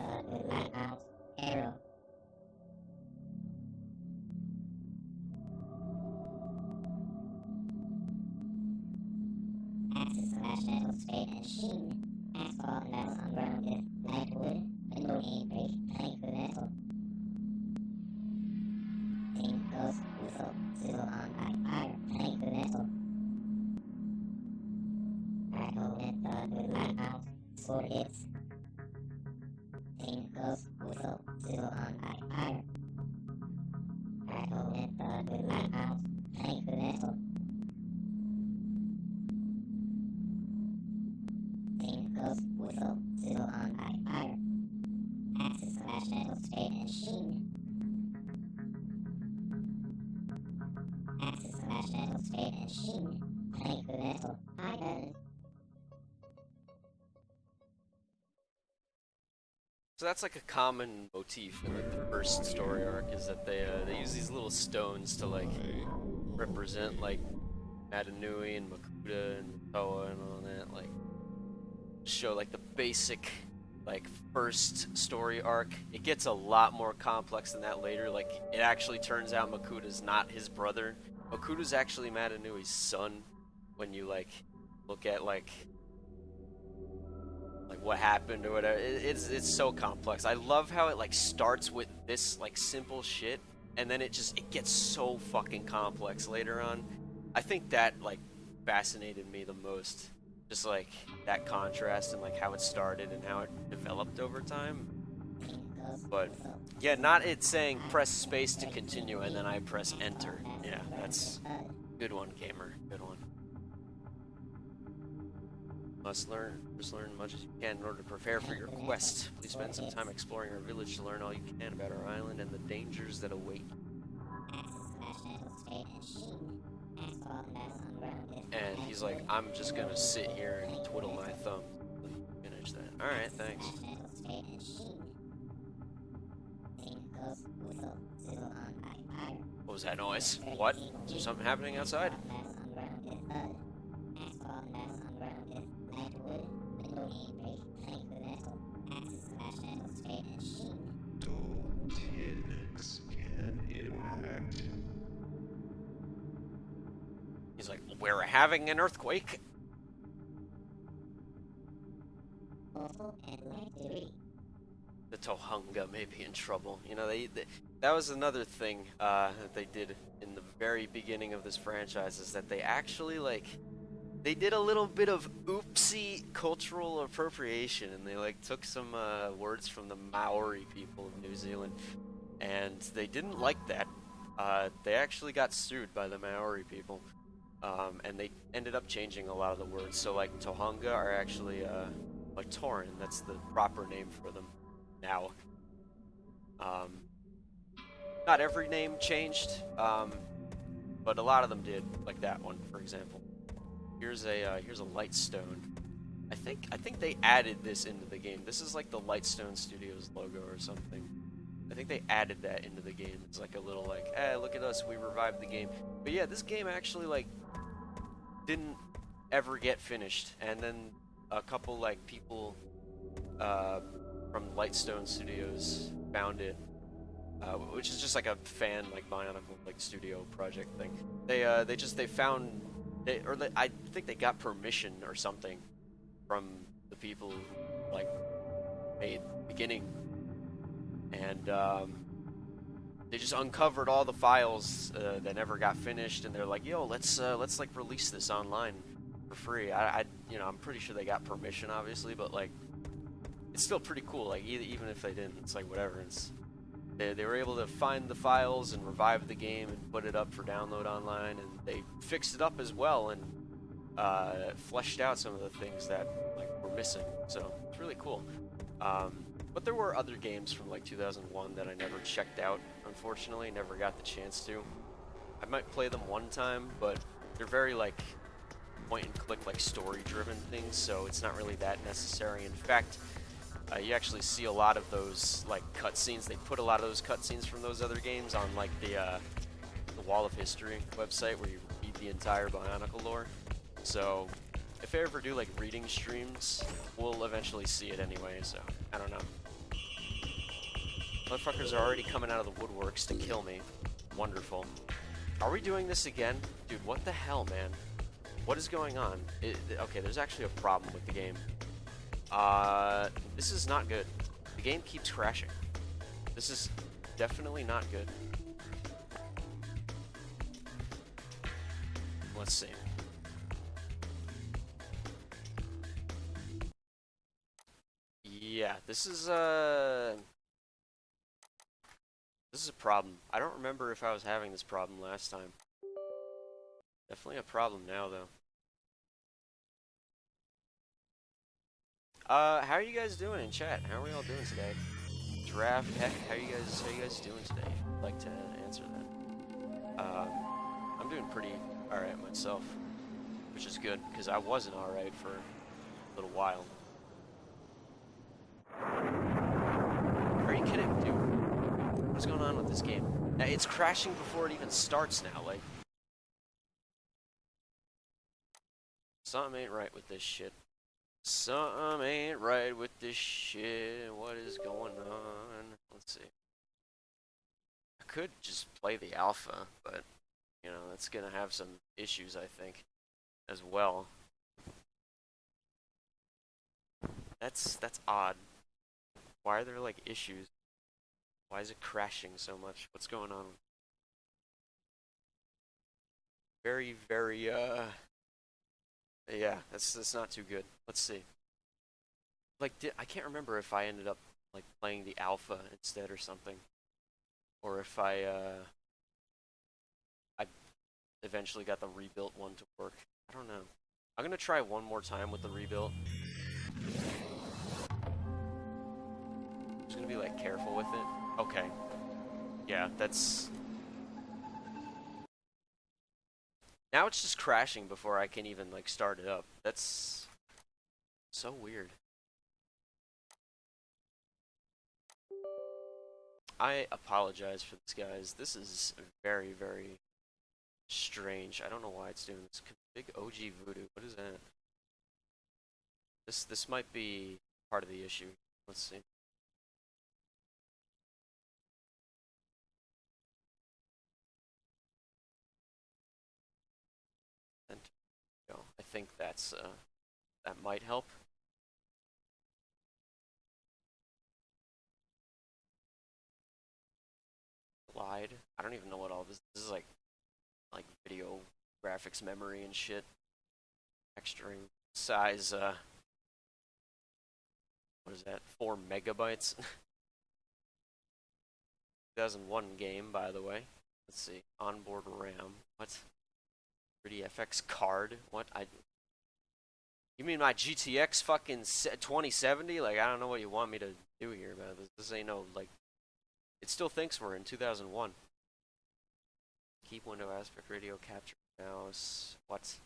[SPEAKER 1] So that's like a common motif in like the first story arc is that they use these little stones to like represent like Madanui and Makuta and Toa and all that, like show like the basic like first story arc. It gets a lot more complex than that later. Like it actually turns out Makuta's not his brother. Makuta's actually Madanui's son when you like look at like what happened or whatever. It's so complex. I love how it like starts with this like simple shit and then it gets so fucking complex later on. I think that like fascinated me the most. Just like that contrast and like how it started and how it developed over time. But yeah, not it saying press space to continue and then I press enter. Yeah, that's good one, gamer. Good one. Just learn as much as you can in order to prepare for your quest. Please spend some time exploring our village to learn all you can about our island and the dangers that await. And he's like, I'm just gonna sit here and twiddle my thumbs until you finish that. Alright, thanks. What was that noise? What? Is there something happening outside? He's like, we're having an earthquake. The Tohunga may be in trouble. You know, that was another thing that they did in the very beginning of this franchise is that they actually like they did a little bit of oopsie cultural appropriation and they like took some words from the Maori people of New Zealand and they didn't like that. They actually got sued by the Maori people. And they ended up changing a lot of the words. So like Tohunga are actually Matoran. That's the proper name for them now. Not every name changed, but a lot of them did. Like that one, for example. Here's a Lightstone. I think they added this into the game. This is like the Lightstone Studios logo or something. I think they added that into the game. It's like a little like, hey, look at us, we revived the game. But yeah, this game actually like didn't ever get finished, and then a couple like people from Lightstone Studios found it, which is just like a fan like bionicle like studio project thing. They found I think they got permission or something from the people who like made the beginning, and they just uncovered all the files that never got finished, and they're like, "Yo, let's like release this online for free." I'm pretty sure they got permission, obviously, but like, it's still pretty cool. Like, even if they didn't, it's like whatever. They were able to find the files and revive the game and put it up for download online, and they fixed it up as well and fleshed out some of the things that like were missing. So it's really cool. But there were other games from like 2001 that I never checked out. Unfortunately, never got the chance to. I might play them one time, but they're very like point and click, like story driven things, so it's not really that necessary. In fact, you actually see a lot of those like cutscenes. They put a lot of those cutscenes from those other games on like the Wall of History website where you read the entire Bionicle lore. So if I ever do like reading streams, we'll eventually see it anyway. So I don't know. Motherfuckers are already coming out of the woodworks to kill me. Wonderful. Are we doing this again? Dude, what the hell, man? What is going on? Okay, there's actually a problem with the game. This is not good. The game keeps crashing. This is definitely not good. Let's see. Yeah, this is a problem. I don't remember if I was having this problem last time. Definitely a problem now, though. How are you guys doing in chat? How are we all doing today? Draft, heck, how you guys doing today? If you'd like to answer that. I'm doing pretty alright myself, which is good, because I wasn't alright for a little while. Are you kidding, dude? What's going on with this game? It's crashing before it even starts now, like... Something ain't right with this shit. Something ain't right with this shit. What is going on? Let's see. I could just play the alpha, but, you know, that's gonna have some issues, I think, as well. That's odd. Why are there, like, issues? Why is it crashing so much? What's going on? Very, very, yeah, that's not too good. Let's see. Like, I can't remember if I ended up, like, playing the alpha instead or something. Or if I eventually got the rebuilt one to work. I don't know. I'm gonna try one more time with the rebuilt. I'm just gonna be, like, careful with it. Okay. Yeah, that's... Now it's just crashing before I can even, like, start it up. That's so weird. I apologize for this, guys. This is very, very strange. I don't know why it's doing this. Big OG voodoo. What is that? This might be part of the issue. Let's see. And I think that's that might help. Lied. I don't even know what all this. This is like video graphics memory and shit. Texturing size. What is that? 4 megabytes. 2001 game, by the way. Let's see. Onboard RAM. What? 3DFX card. What? You mean my GTX fucking 2070? Like, I don't know what you want me to do here, man. This ain't no, like... It still thinks we're in 2001. Keep window aspect ratio capture mouse. What?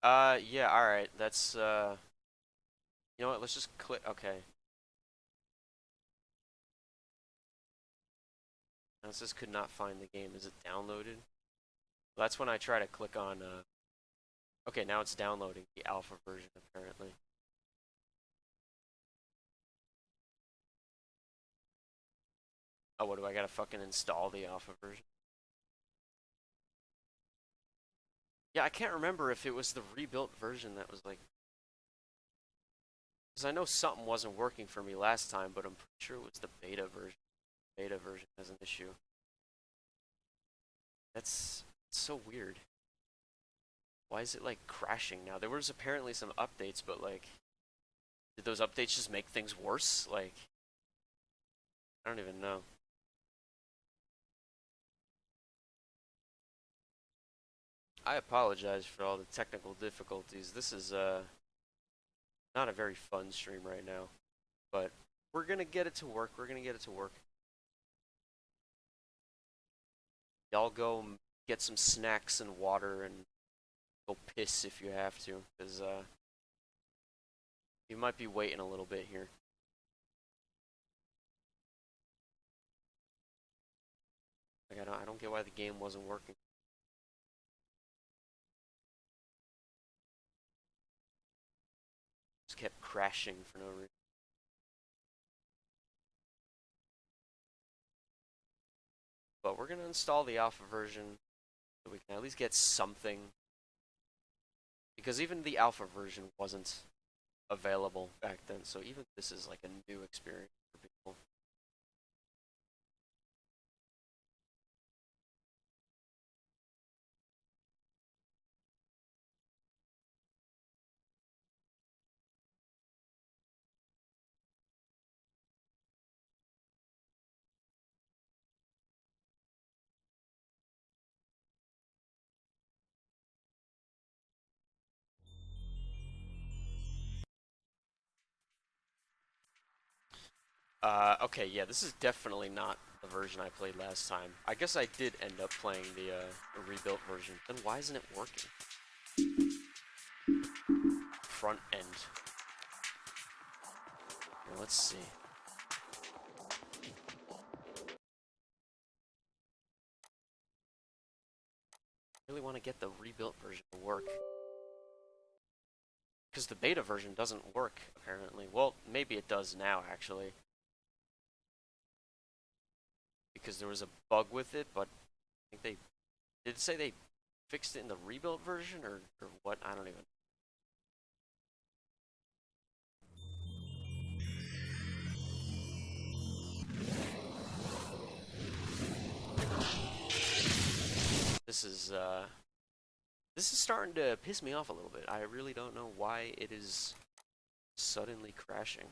[SPEAKER 1] Yeah, alright. That's, You know what? Let's just click... Okay. Now it says could not find the game. Is it downloaded? Well, that's when I try to click on, Okay, now it's downloading the alpha version, apparently. Oh, what do I gotta fucking install the alpha version? Yeah, I can't remember if it was the rebuilt version that was like... Because I know something wasn't working for me last time, but I'm pretty sure it was the beta version. Beta version has an issue. That's so weird. Why is it like crashing now? There was apparently some updates, but like... Did those updates just make things worse? Like... I don't even know. I apologize for all the technical difficulties. This is not a very fun stream right now, but we're gonna get it to work. We're gonna get it to work. Y'all go get some snacks and water and go piss if you have to, because you might be waiting a little bit here. Like I don't get why the game wasn't working. Just kept crashing for no reason. But we're gonna install the alpha version so we can at least get something. Because even the alpha version wasn't available back then, so even this is like a new experience for people. Okay, yeah, this is definitely not the version I played last time. I guess I did end up playing the rebuilt version. Then why isn't it working? Front end. Here, let's see. I really want to get the rebuilt version to work. Because the beta version doesn't work, apparently. Well, maybe it does now, actually. Because there was a bug with it, but I think they... Did it say they fixed it in the rebuilt version, or what? I don't even... This is, This is starting to piss me off a little bit. I really don't know why it is suddenly crashing.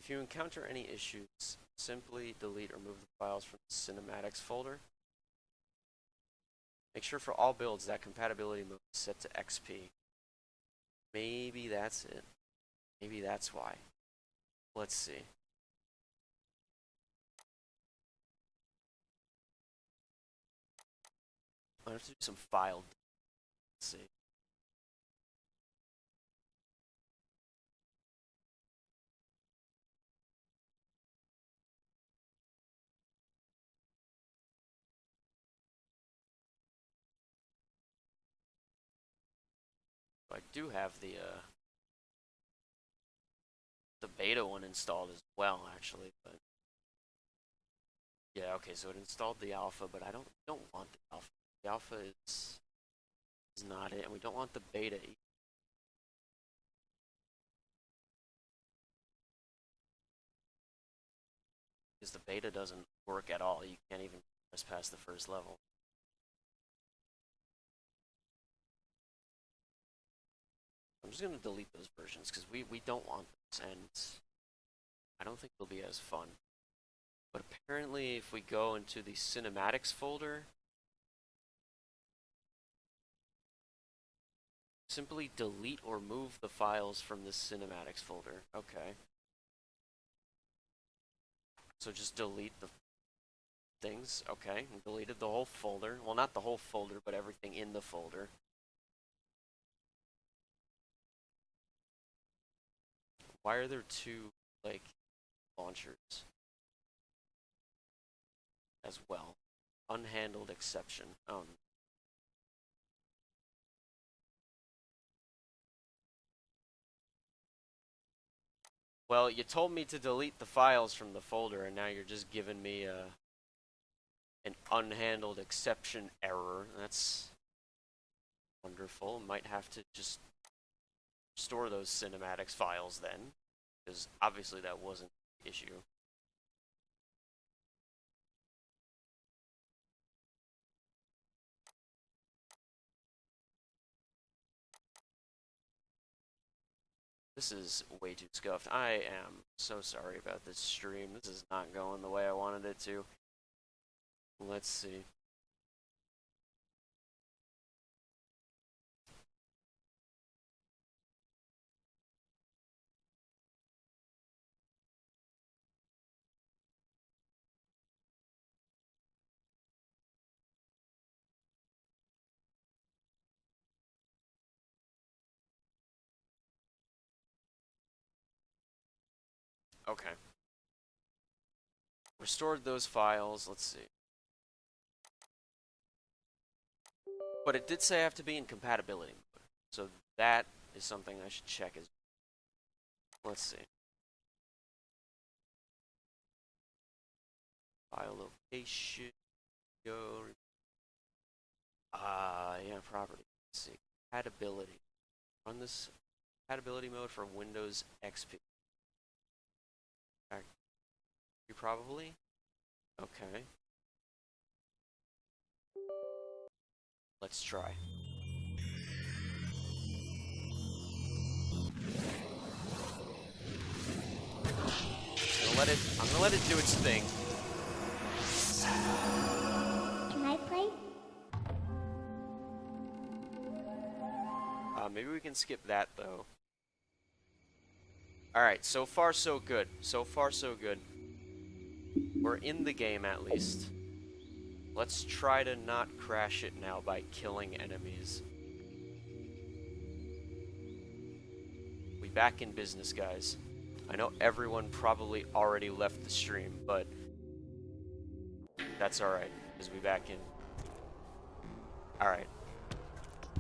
[SPEAKER 1] If you encounter any issues, simply delete or remove the files from the cinematics folder. Make sure for all builds that compatibility mode is set to XP. Maybe that's it. Maybe that's why. Let's see. I have to do some file. Let's see. I do have the beta one installed as well, actually. But yeah, okay. So it installed the alpha, but I don't want the alpha. The alpha is not it, and we don't want the beta either. Because the beta doesn't work at all. You can't even press past the first level. I'm just going to delete those versions because we don't want those, and I don't think they'll be as fun. But apparently if we go into the cinematics folder, simply delete or move the files from the cinematics folder. Okay. So just delete the things. Okay. And deleted the whole folder. Well, not the whole folder, but everything in the folder. Why are there two, like, launchers as well? Unhandled exception. Well, you told me to delete the files from the folder, and now you're just giving me an unhandled exception error. That's wonderful. Might have to just store those cinematics files then, because obviously that wasn't the issue. This is way too scuffed. I am so sorry about this stream. This is not going the way I wanted it to. Let's see. Okay. Restored those files. Let's see. But it did say I have to be in compatibility mode. So that is something I should check. Let's see. File location. Go. Yeah, property. Let's see. Compatibility. Run this compatibility mode for Windows XP. You probably? Okay. Let's try. I'm gonna let it do its thing.
[SPEAKER 3] Can I play?
[SPEAKER 1] Maybe we can skip that though. Alright, so far so good. So far so good. We're in the game at least. Let's try to not crash it now by killing enemies. We back in business, guys. I know everyone probably already left the stream, but that's alright, because we back in. Alright.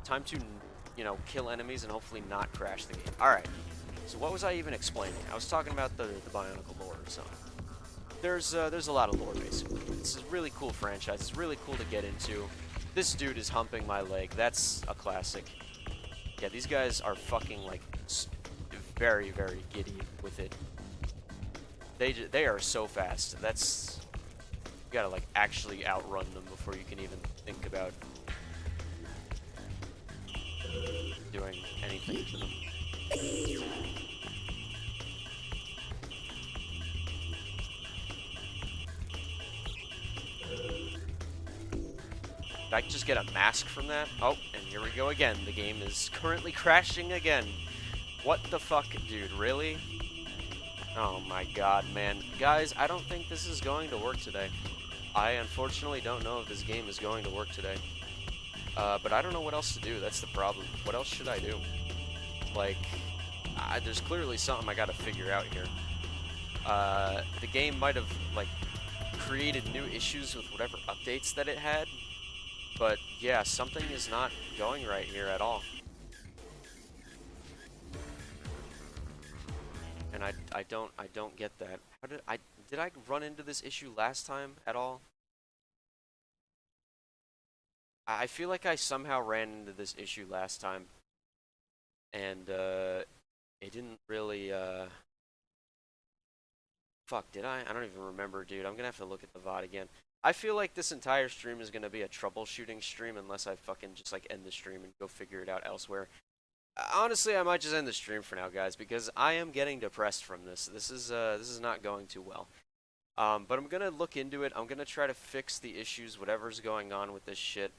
[SPEAKER 1] Time to, kill enemies and hopefully not crash the game. Alright. So what was I even explaining? I was talking about the bionicle lore or something. There's a lot of lore, basically. It's a really cool franchise. It's really cool to get into. This dude is humping my leg. That's a classic. Yeah, these guys are fucking, like, very, very giddy with it. They are so fast. That's... You gotta, like, actually outrun them before you can even think about doing anything to them. Did I just get a mask from that? Oh, and here we go again. The game is currently crashing again. What the fuck, dude? Really? Oh my god, man. Guys, I don't think this is going to work today. I unfortunately don't know if this game is going to work today. But I don't know what else to do. That's the problem. What else should I do? Like, there's clearly something I gotta figure out here. The game might have, like, created new issues with whatever updates that it had. But yeah, something is not going right here at all. And I don't get that. How did I run into this issue last time at all? I feel like I somehow ran into this issue last time. And it didn't really fuck, did I? I don't even remember, dude. I'm gonna have to look at the VOD again. I feel like this entire stream is gonna be a troubleshooting stream unless I fucking just like end the stream and go figure it out elsewhere. Honestly, I might just end the stream for now, guys, because I am getting depressed from this. This is not going too well. But I'm gonna look into it. I'm gonna try to fix the issues, whatever's going on with this shit,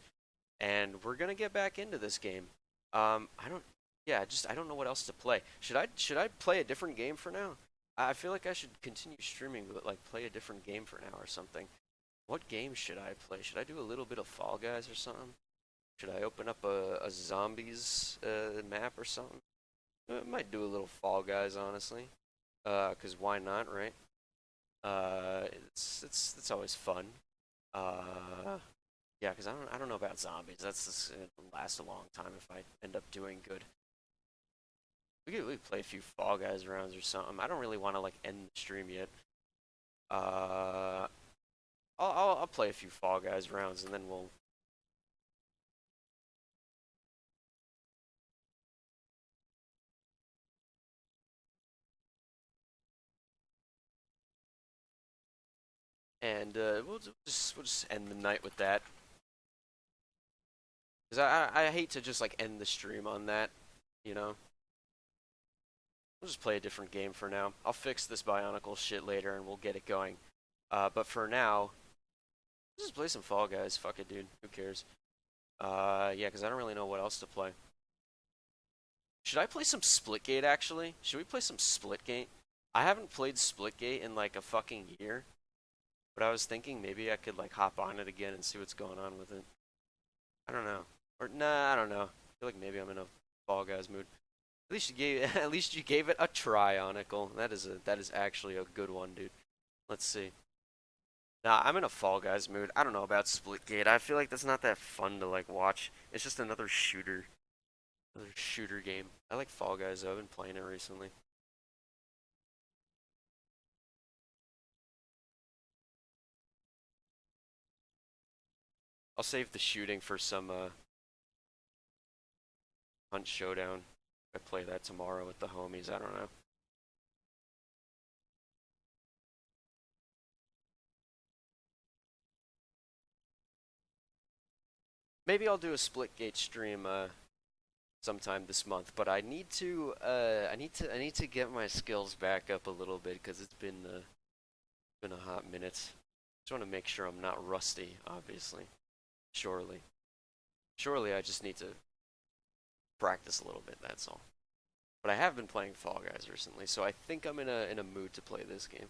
[SPEAKER 1] and we're gonna get back into this game. I don't, yeah, just I don't know what else to play. Should I play a different game for now? I feel like I should continue streaming, but like play a different game for now or something. What game should I play? Should I do a little bit of Fall Guys or something? Should I open up a zombies map or something? I might do a little Fall Guys, honestly. 'Cause why not, right? It's always fun. Yeah, 'cause I don't know about zombies. That's just gonna last a long time if I end up doing good. We could play a few Fall Guys rounds or something. I don't really want to like end the stream yet. Uh, I'll play a few Fall Guys rounds and then we'll. And we'll just end the night with that. Cause I hate to just like end the stream on that, you know. We'll just play a different game for now. I'll fix this bionicle shit later and we'll get it going. But for now, let's just play some Fall Guys. Fuck it, dude. Who cares? Yeah, because I don't really know what else to play. Should I play some Splitgate, actually? Should we play some Splitgate? I haven't played Splitgate in like a fucking year. But I was thinking maybe I could like hop on it again and see what's going on with it. I don't know. Or nah, I don't know. I feel like maybe I'm in a Fall Guys mood. At least you gave at least you gave it a try, Onicle. That is actually a good one, dude. Let's see. Nah, I'm in a Fall Guys mood. I don't know about Splitgate. I feel like that's not that fun to like watch. It's just another shooter. Another shooter game. I like Fall Guys though. I've been playing it recently. I'll save the shooting for some Hunt Showdown. I play that tomorrow with the homies. I don't know. Maybe I'll do a Splitgate stream sometime this month, but I need to get my skills back up a little bit because it's been a hot minute. Just want to make sure I'm not rusty, obviously. Surely. Surely I just need to practice a little bit, that's all. But I have been playing Fall Guys recently, so I think I'm in a mood to play this game.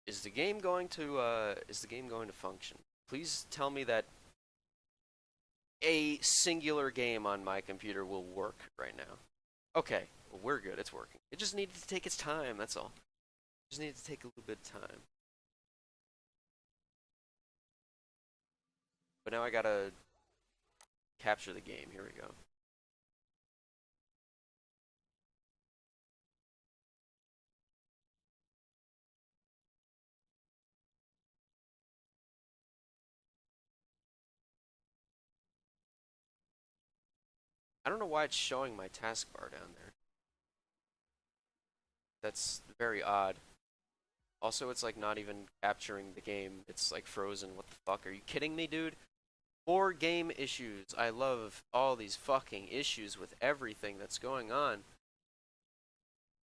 [SPEAKER 1] Is the game going to function? Please tell me that a singular game on my computer will work right now. Okay, well, we're good. It's working. It just needed to take its time, that's all. It just needed to take a little bit of time. But now I gotta capture the game. Here we go. I don't know why it's showing my taskbar down there. That's very odd. Also, it's like not even capturing the game. It's like frozen. What the fuck? Are you kidding me, dude? 4 game issues. I love all these fucking issues with everything that's going on.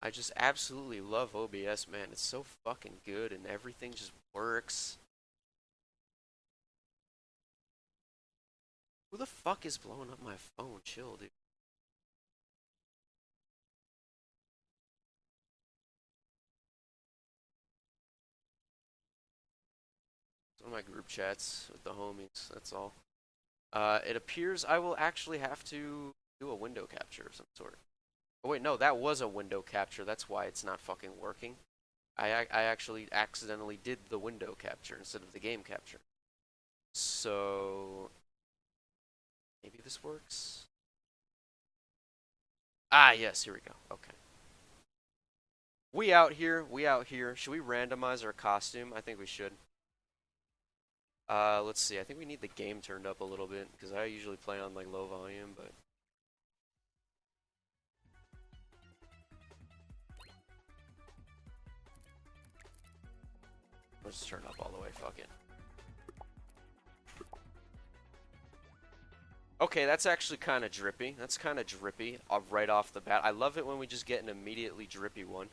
[SPEAKER 1] I just absolutely love OBS, man. It's so fucking good and everything just works. Who the fuck is blowing up my phone? Chill, dude. It's one of my group chats with the homies, that's all. It appears I will actually have to do a window capture of some sort. Oh wait, no, that was a window capture. That's why it's not fucking working. I actually accidentally did the window capture instead of the game capture. So maybe this works. Ah, yes, here we go. Okay. We out here. We out here. Should we randomize our costume? I think we should. Let's see. I think we need the game turned up a little bit because I usually play on like low volume, but let's turn up all the way. Fuck it. Okay, that's actually kind of drippy. That's kind of drippy right off the bat. I love it when we just get an immediately drippy one.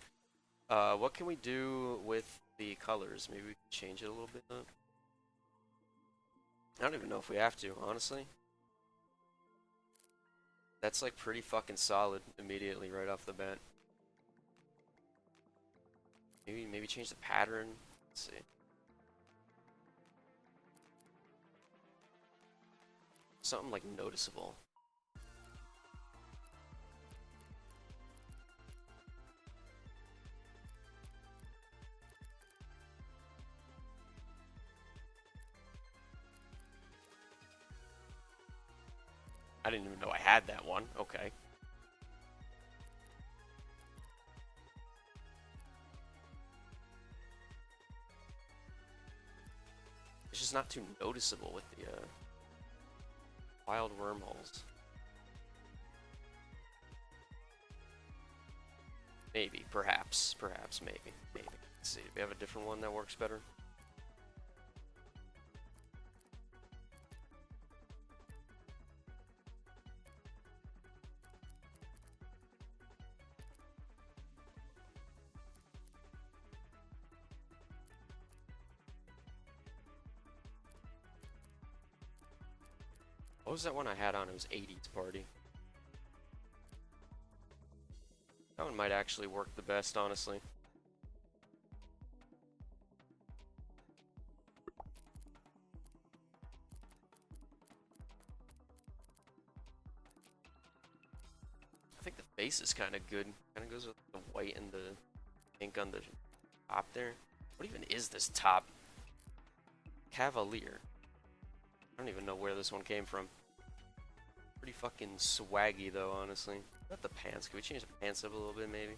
[SPEAKER 1] What can we do with the colors? Maybe we can change it a little bit. I don't even know if we have to, honestly. That's like pretty fucking solid immediately right off the bat. Maybe change the pattern. Let's see. Something like noticeable. I didn't even know I had that one. Okay. It's just not too noticeable with the wild wormholes. Maybe, perhaps, maybe. Let's see, do we have a different one that works better? What was that one I had on? It was 80s Party. That one might actually work the best, honestly. I think the face is kind of good. Kind of goes with the white and the pink on the top there. What even is this top? Cavalier. I don't even know where this one came from. Pretty fucking swaggy though, honestly. What about the pants? Can we change the pants up a little bit, maybe?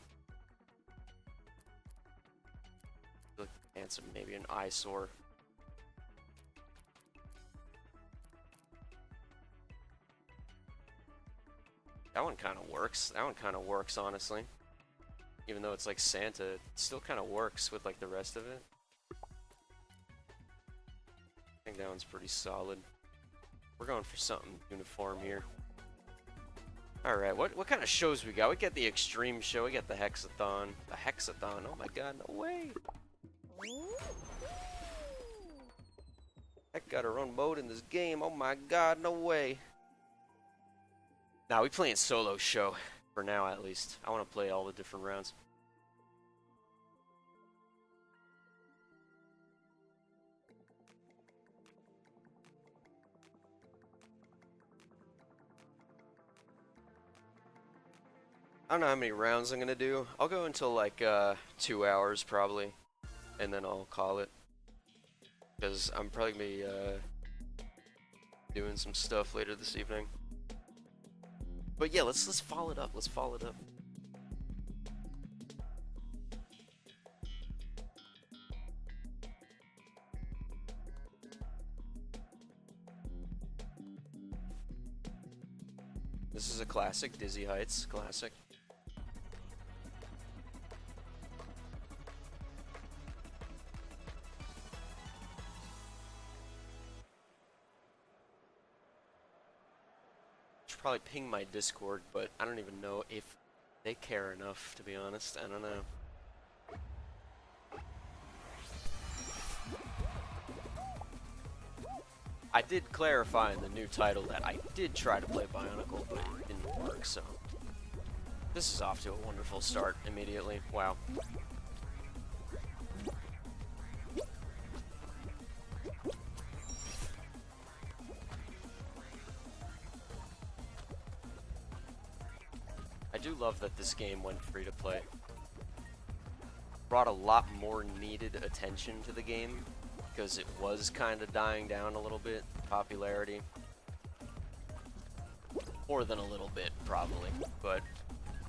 [SPEAKER 1] I feel like the pants are maybe an eyesore. That one kind of works. That one kind of works, honestly. Even though it's like Santa, it still kind of works with like the rest of it. I think that one's pretty solid. We're going for something uniform here. Alright, what kind of shows we got? We got the Extreme show, we got the Hexathon. The Hexathon, oh my god, no way! Heck got her own mode in this game, oh my god, no way! Nah, we playing solo show, for now at least. I want to play all the different rounds. I don't know how many rounds I'm gonna do. I'll go until like 2 hours probably, and then I'll call it. Because I'm probably gonna be doing some stuff later this evening. But yeah, let's follow it up. Let's follow it up. This is a classic, Dizzy Heights, classic. Should probably ping my Discord, but I don't even know if they care enough, to be honest. I don't know. I did clarify in the new title that I did try to play Bionicle, but it didn't work, so... This is off to a wonderful start immediately. Wow. I do love that this game went free to play. Brought a lot more needed attention to the game, because it was kind of dying down a little bit, popularity. More than a little bit, probably. But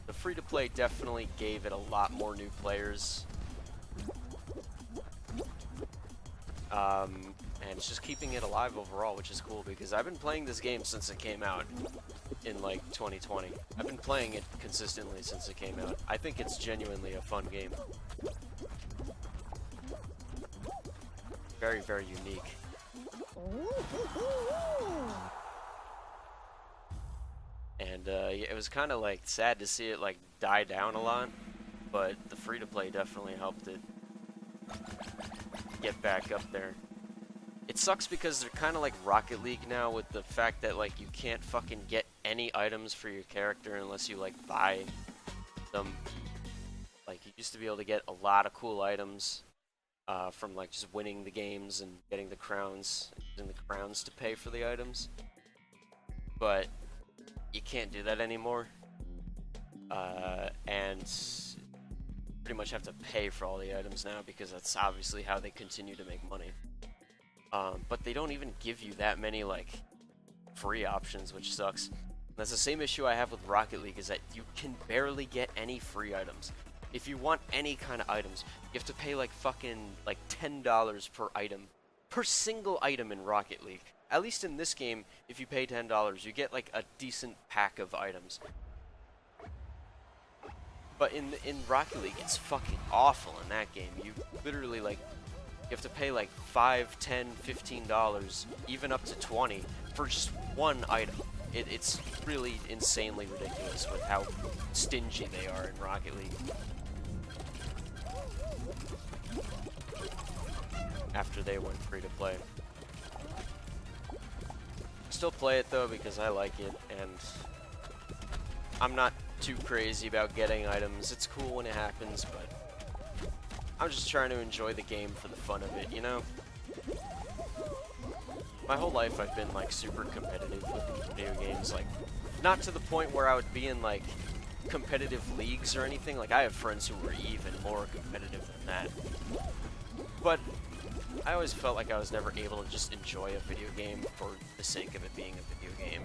[SPEAKER 1] the free-to-play definitely gave it a lot more new players. And it's just keeping it alive overall, which is cool, because I've been playing this game since it came out in, like, 2020. I've been playing it consistently since it came out. I think it's genuinely a fun game. Very, very unique. And yeah, it was kind of like sad to see it like die down a lot, but the free-to-play definitely helped it get back up there. It sucks because they're kind of like Rocket League now, with the fact that like you can't fucking get any items for your character unless you like buy them. Like you used to be able to get a lot of cool items from like just winning the games and getting the crowns, using the crowns to pay for the items. But you can't do that anymore, and pretty much have to pay for all the items now, because that's obviously how they continue to make money. But they don't even give you that many like free options, which sucks. That's the same issue I have with Rocket League, is that you can barely get any free items. If you want any kind of items, you have to pay like fucking like $10 per item, per single item in Rocket League. At least in this game, if you pay $10, you get like a decent pack of items. But in Rocket League, it's fucking awful in that game. You literally like you have to pay like $5, $10, $15, even up to 20 for just one item. It's really insanely ridiculous with how stingy they are in Rocket League. After they went free to play. Still play it though because I like it, and I'm not too crazy about getting items. It's cool when it happens, but I'm just trying to enjoy the game for the fun of it, you know? My whole life I've been like super competitive with video games, like not to the point where I would be in like competitive leagues or anything. Like I have friends who were even more competitive than that. But I always felt like I was never able to just enjoy a video game for the sake of it being a video game.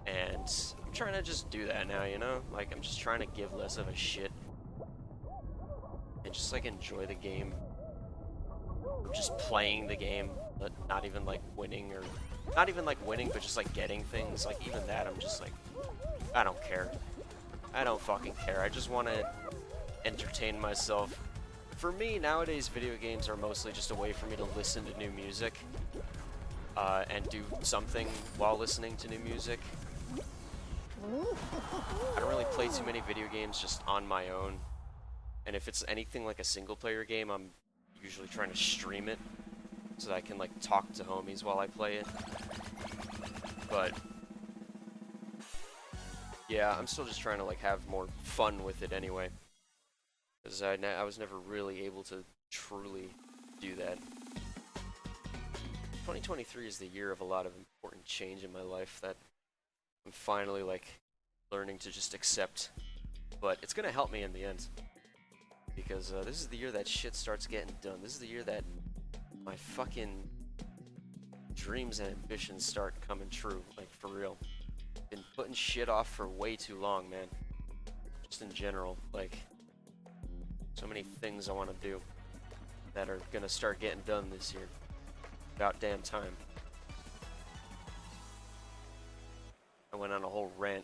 [SPEAKER 1] And I'm trying to just do that now, you know? Like, I'm just trying to give less of a shit. And just, like, enjoy the game. Or just playing the game, but not even, like, winning or... Not even, like, winning, but just, like, getting things. Like, even that, I'm just, like... I don't care. I don't fucking care. I just want to entertain myself. For me, nowadays, video games are mostly just a way for me to listen to new music. And do something while listening to new music. I don't really play too many video games just on my own. And if it's anything like a single player game, I'm usually trying to stream it so that I can like talk to homies while I play it. But yeah, I'm still just trying to like have more fun with it anyway. Because I was never really able to truly do that. 2023 is the year of a lot of important change in my life that I'm finally like learning to just accept, but it's gonna help me in the end because this is the year that shit starts getting done. This is the year that my fucking dreams and ambitions start coming true, like for real. Been putting shit off for way too long, man. Just in general, like so many things I want to do that are gonna start getting done this year. About damn time. I went on a whole rant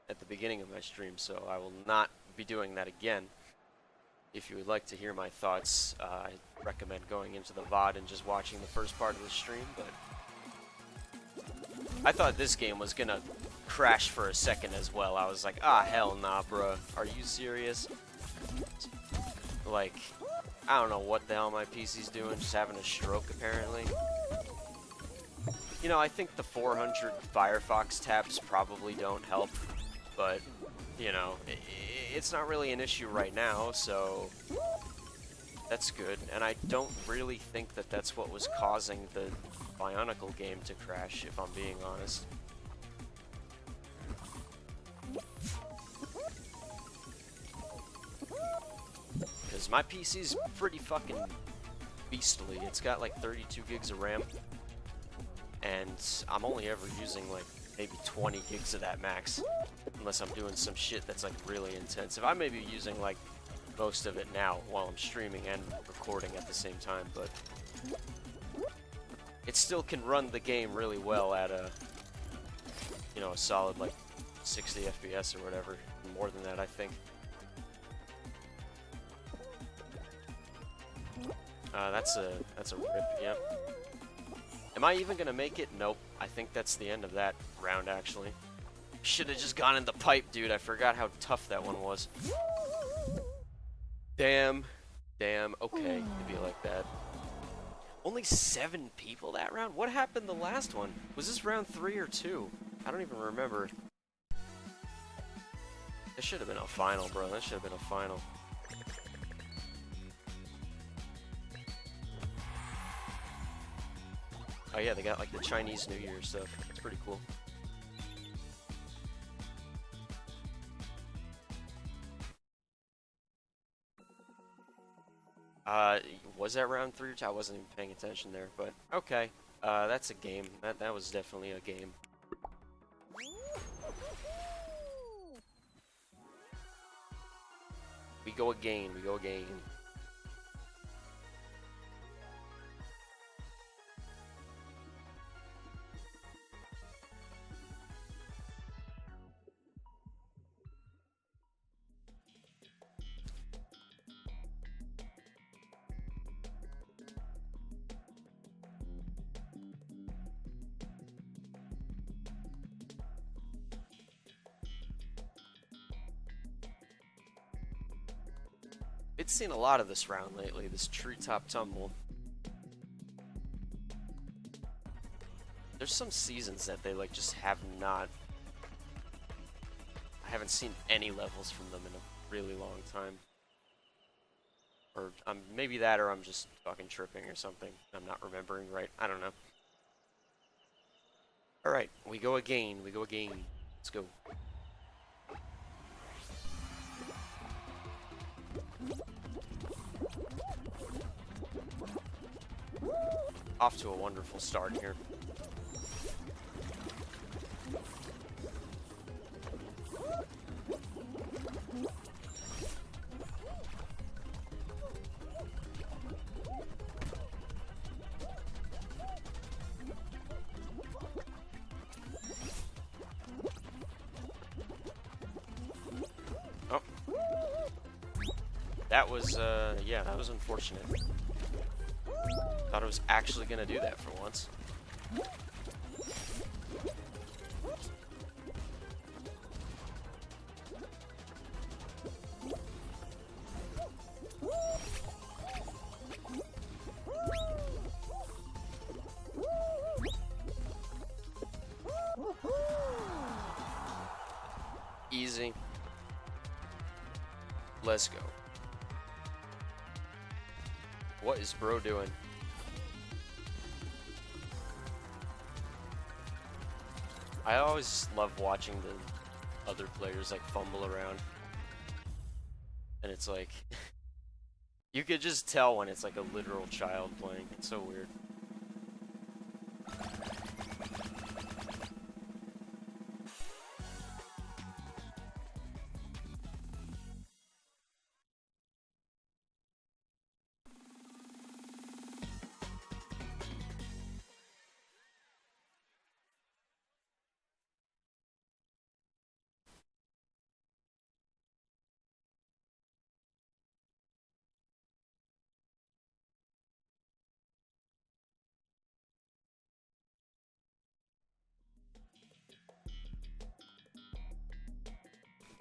[SPEAKER 1] at the beginning of my stream, so I will not be doing that again. If you would like to hear my thoughts, I recommend going into the VOD and just watching the first part of the stream, but I thought this game was gonna crash for a second as well. I was like, ah, hell nah, bruh. Are you serious? Like, I don't know what the hell my PC's doing, just having a stroke apparently. You know, I think the 400 Firefox tabs probably don't help, but, you know, it's not really an issue right now, so that's good. And I don't really think that that's what was causing the bionicle game to crash, if I'm being honest. Because my PC's pretty fucking beastly. It's got like 32 gigs of RAM. And I'm only ever using like maybe 20 gigs of that max. Unless I'm doing some shit that's like really intensive. I may be using like most of it now while I'm streaming and recording at the same time. But it still can run the game really well at a, you know, a solid like 60 FPS or whatever. More than that, I think. That's a rip, yep. Am I even gonna make it? Nope. I think that's the end of that round, actually. Should have just gone in the pipe, dude. I forgot how tough that one was. Damn. Damn. Okay, it'd be like that. Only 7 people that round? What happened the last one? Was this round 3 or 2? I don't even remember. This should have been a final, bro. That should have been a final. Oh yeah, they got like the Chinese New Year stuff. It's pretty cool. Was that round 3 or 2? I wasn't even paying attention there, but okay. That's a game. That was definitely a game. We go again. We go again. It's seen a lot of this round lately, this treetop tumble. There's some seasons that they like just have not. I haven't seen any levels from them in a really long time. Or maybe that, or I'm just fucking tripping or something. I'm not remembering right. I don't know. All right, we go again. We go again. Let's go. Off to a wonderful start here. Oh. That was, yeah, that was unfortunate. Thought I was actually gonna do that for once. Easy. Let's go. What is bro doing? I always love watching the other players like fumble around. And it's like you could just tell when it's like a literal child playing. It's so weird.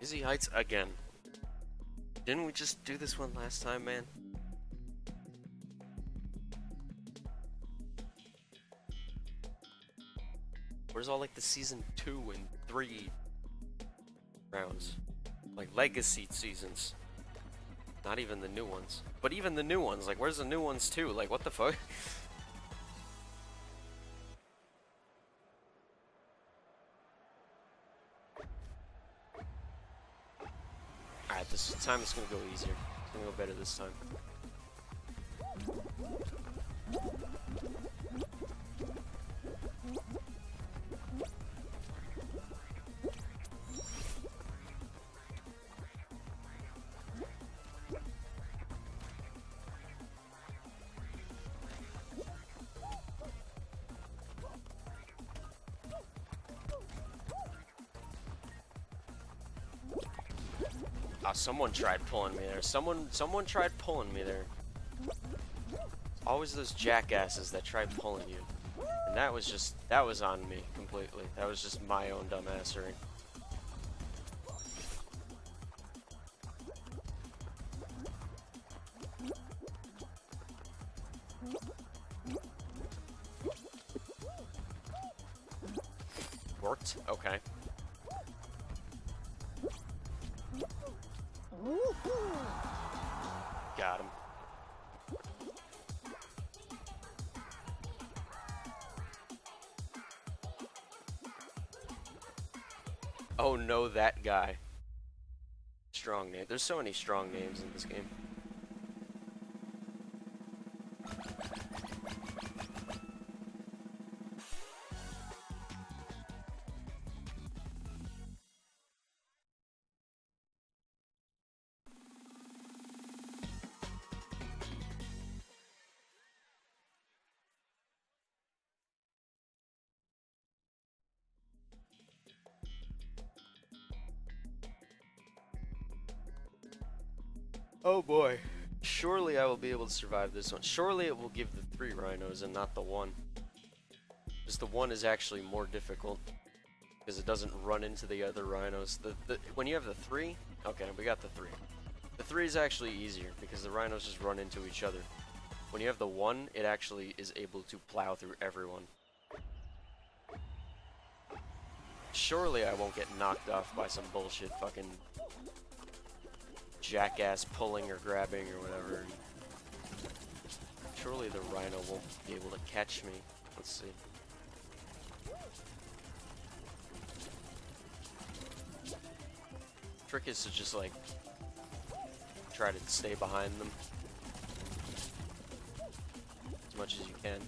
[SPEAKER 1] Dizzy Heights again. Didn't we just do this one last time, man? Where's all like the season 2 and 3 rounds? Like legacy seasons. Not even the new ones. But even the new ones, like where's the new ones too? Like what the fuck? Alright, this time it's gonna go easier. It's gonna go better this time. Oh, someone tried pulling me there. Someone tried pulling me there. Always those jackasses that tried pulling you. And that was on me completely. That was just my own dumbassery. Worked? Okay. Got him. Oh no, that guy. Strong name. There's so many strong names in this game. Oh boy. Surely I will be able to survive this one. Surely it will give the 3 rhinos and not the 1. Because the 1 is actually more difficult. Because it doesn't run into the other rhinos. When you have the 3, okay, we got the 3. The 3 is actually easier because the rhinos just run into each other. When you have the 1, it actually is able to plow through everyone. Surely I won't get knocked off by some bullshit fucking jackass pulling or grabbing or whatever. Surely the rhino won't be able to catch me. Let's see. Trick is to just like try to stay behind them as much as you can.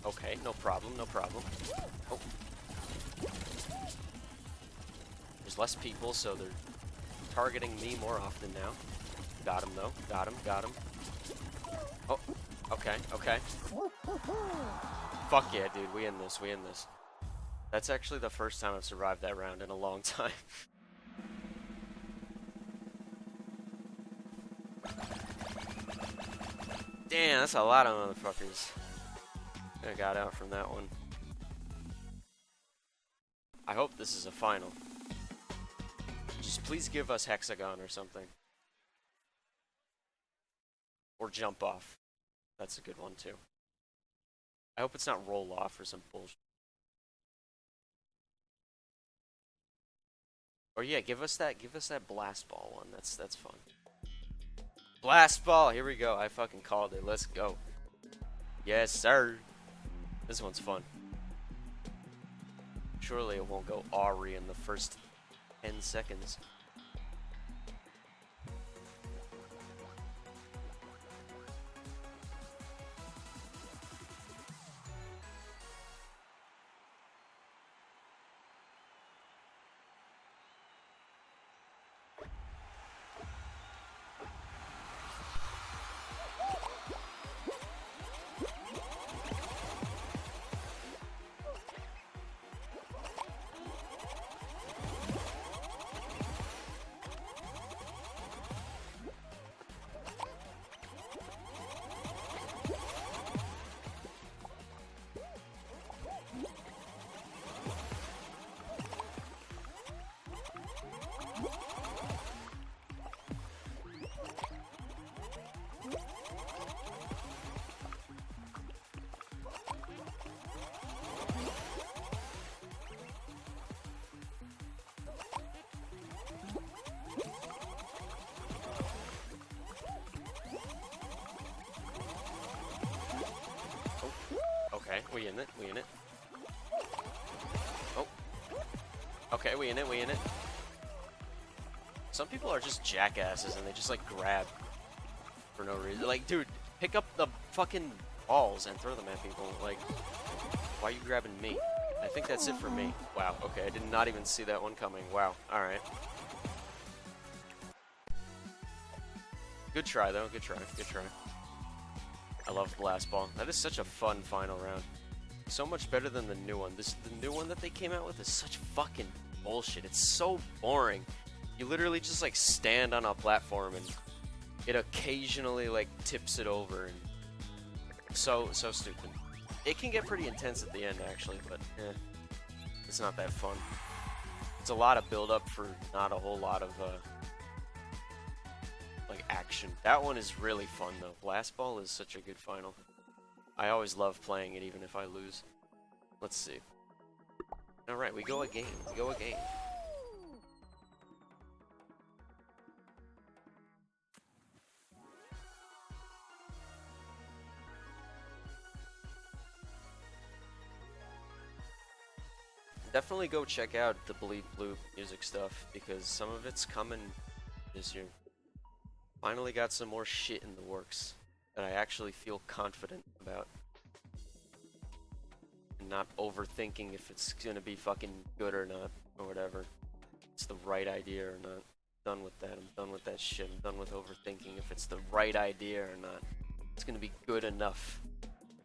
[SPEAKER 1] Okay, no problem, no problem. Oh. There's less people, so they're targeting me more often now. Got him, though. Got him, got him. Oh, okay, okay. Fuck yeah, dude, we in this, we in this. That's actually the first time I've survived that round in a long time. Damn, that's a lot of motherfuckers. I got out from that one. I hope this is a final. Just please give us hexagon or something. Or jump off. That's a good one too. I hope it's not roll off or some bullshit. Or yeah, give us that blast ball one. That's fun. Blast ball, here we go. I fucking called it. Let's go. Yes, sir. This one's fun. Surely it won't go Ari in the first 10 seconds. Okay, we in it, we in it. Oh. Okay, we in it, we in it. Some people are just jackasses and they just like grab for no reason. Like, dude, pick up the fucking balls and throw them at people. Like, why are you grabbing me? I think that's it for me. Wow, okay, I did not even see that one coming. Wow, alright. Good try, though. Good try, good try. I love Blast Ball. That is such a fun final round. So much better than the new one. The new one that they came out with is such fucking bullshit. It's so boring. You literally just like stand on a platform and it occasionally like tips it over and so stupid. It can get pretty intense at the end actually, but it's not that fun. It's a lot of build up for not a whole lot of like action. That one is really fun though. Blast Ball is such a good final. I always love playing it even if I lose. Let's see. Alright, we go again. We go again. Definitely go check out the Bleed Blue music stuff because some of it's coming this year. Finally got some more shit in the works that I actually feel confident about. And not overthinking if it's gonna be fucking good or not, or whatever. It's the right idea or not. done with that. I'm done with that shit. I'm done with overthinking if it's the right idea or not. It's gonna be good enough.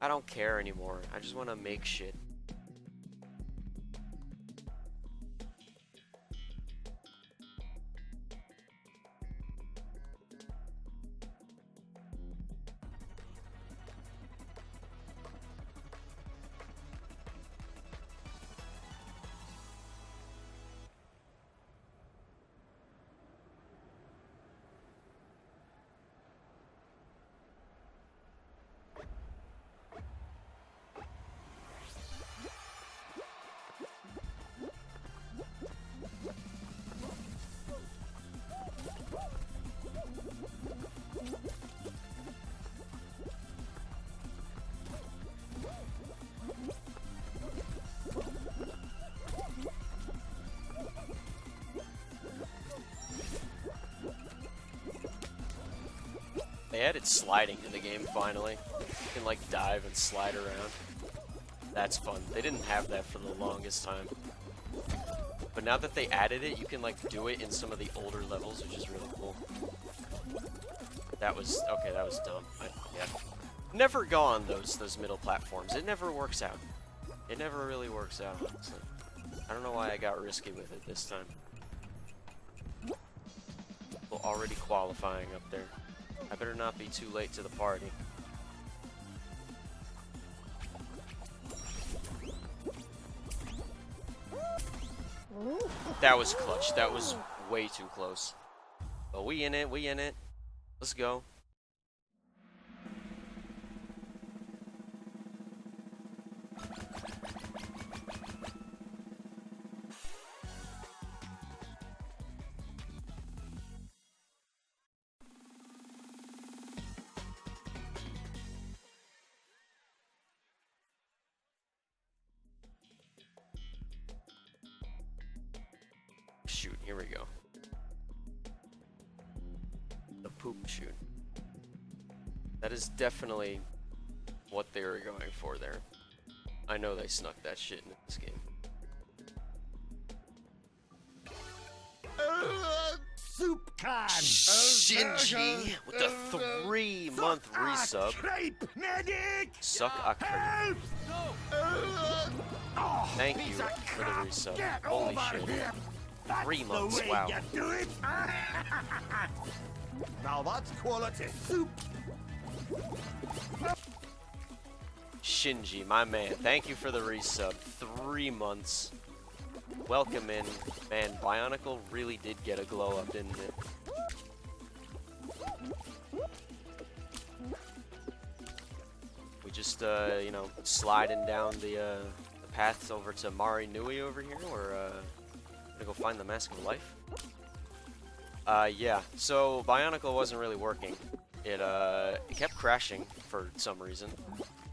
[SPEAKER 1] I don't care anymore. I just want to make shit. They added sliding in the game finally. You can like dive and slide around. That's fun. They didn't have that for the longest time. But now that they added it, you can like do it in some of the older levels, which is really cool. That was okay, that was dumb. Yeah. Never go on those middle platforms. It never works out. It never really works out, honestly. I don't know why I got risky with it this time. Well, already qualifying up there. I better not be too late to the party. That was clutch. That was way too close. But we in it. We in it. Let's go. Shoot, here we go. The poop shoot. That is definitely what they were going for there. I know they snuck that shit into this game.
[SPEAKER 2] Soup can.
[SPEAKER 1] Shinji with the 3-month resub. Suck a creep. Thank you for the resub. Holy shit. 3 months, wow.
[SPEAKER 2] Now that's quality soup.
[SPEAKER 1] Shinji, my man, thank you for the resub. 3 months. Welcome in. Man, Bionicle really did get a glow up, didn't it? We just, you know, sliding down the paths over to Mari Nui over here, or, gonna go find the Mask of Life? Yeah, so Bionicle wasn't really working. It kept crashing for some reason.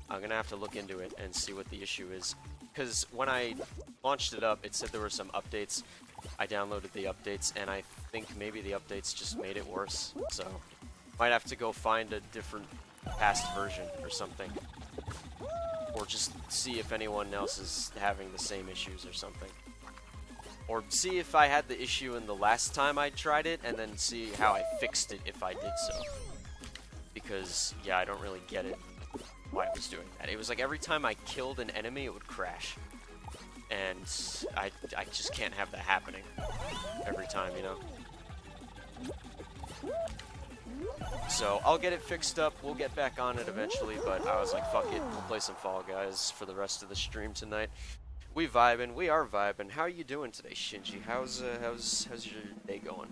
[SPEAKER 1] I'm gonna have to look into it and see what the issue is. Because when I launched it up, it said there were some updates. I downloaded the updates, and I think maybe the updates just made it worse. So, might have to go find a different past version or something. Or just see if anyone else is having the same issues or something. Or see if I had the issue in the last time I tried it, and then see how I fixed it if I did so. Because, yeah, I don't really get it, why it was doing that. It was like every time I killed an enemy, it would crash. And I just can't have that happening every time, you know? So, I'll get it fixed up, we'll get back on it eventually, but I was like, fuck it, we'll play some Fall Guys for the rest of the stream tonight. We vibing, we are vibing. How are you doing today, Shinji? How's your day going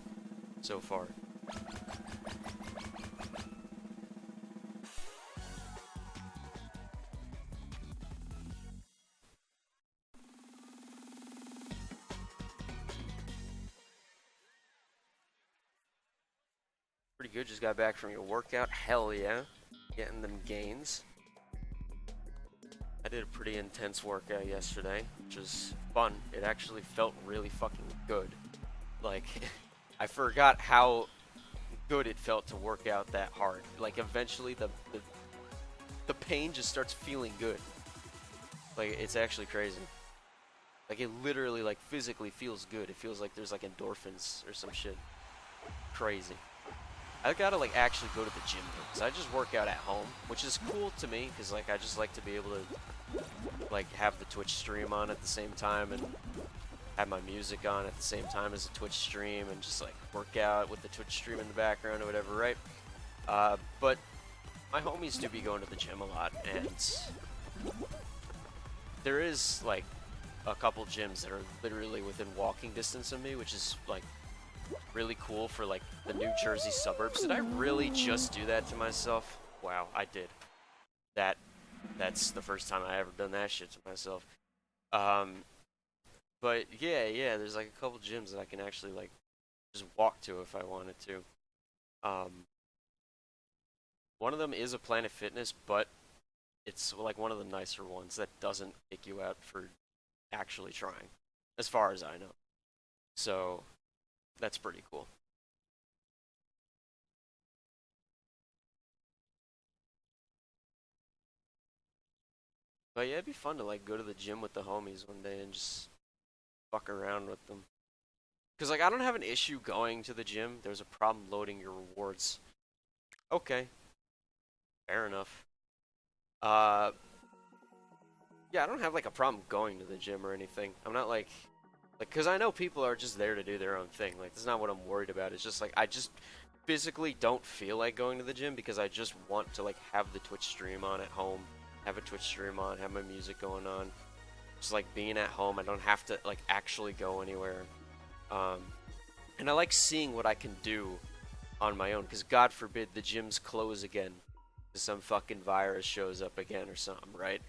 [SPEAKER 1] so far? Pretty good, just got back from your workout. Hell yeah. Getting them gains. I did a pretty intense workout yesterday, which was fun. It actually felt really fucking good. Like, I forgot how good it felt to work out that hard. Like, eventually the pain just starts feeling good. Like, it's actually crazy. Like, it literally, like, physically feels good. It feels like there's, like, endorphins or some shit. crazy. I gotta like actually go to the gym though, because I just work out at home, which is cool to me, because like I just like to be able to like have the Twitch stream on at the same time and have my music on at the same time as the Twitch stream and just like work out with the Twitch stream in the background or whatever, right? But my homies do be going to the gym a lot, and there is like a couple gyms that are literally within walking distance of me, which is like really cool for like the New Jersey suburbs. Did I really just do that to myself? Wow, I did. That's the first time I ever done that shit to myself. But yeah, there's like a couple gyms that I can actually like just walk to if I wanted to. One of them is a Planet Fitness, but it's like one of the nicer ones that doesn't kick you out for actually trying, as far as I know. So that's pretty cool. But yeah, it'd be fun to like go to the gym with the homies one day and just fuck around with them. Cause like I don't have an issue going to the gym. There's a problem loading your rewards. Okay, fair enough. Uh, yeah, I don't have like a problem going to the gym or anything. I'm not like, cause I know people are just there to do their own thing. Like, that's not what I'm worried about. It's just like I just physically don't feel like going to the gym because I just want to like have the Twitch stream on at home, have a Twitch stream on, have my music going on. Just like being at home, I don't have to like actually go anywhere. And I like seeing what I can do on my own, because God forbid the gyms close again, some fucking virus shows up again or something, right?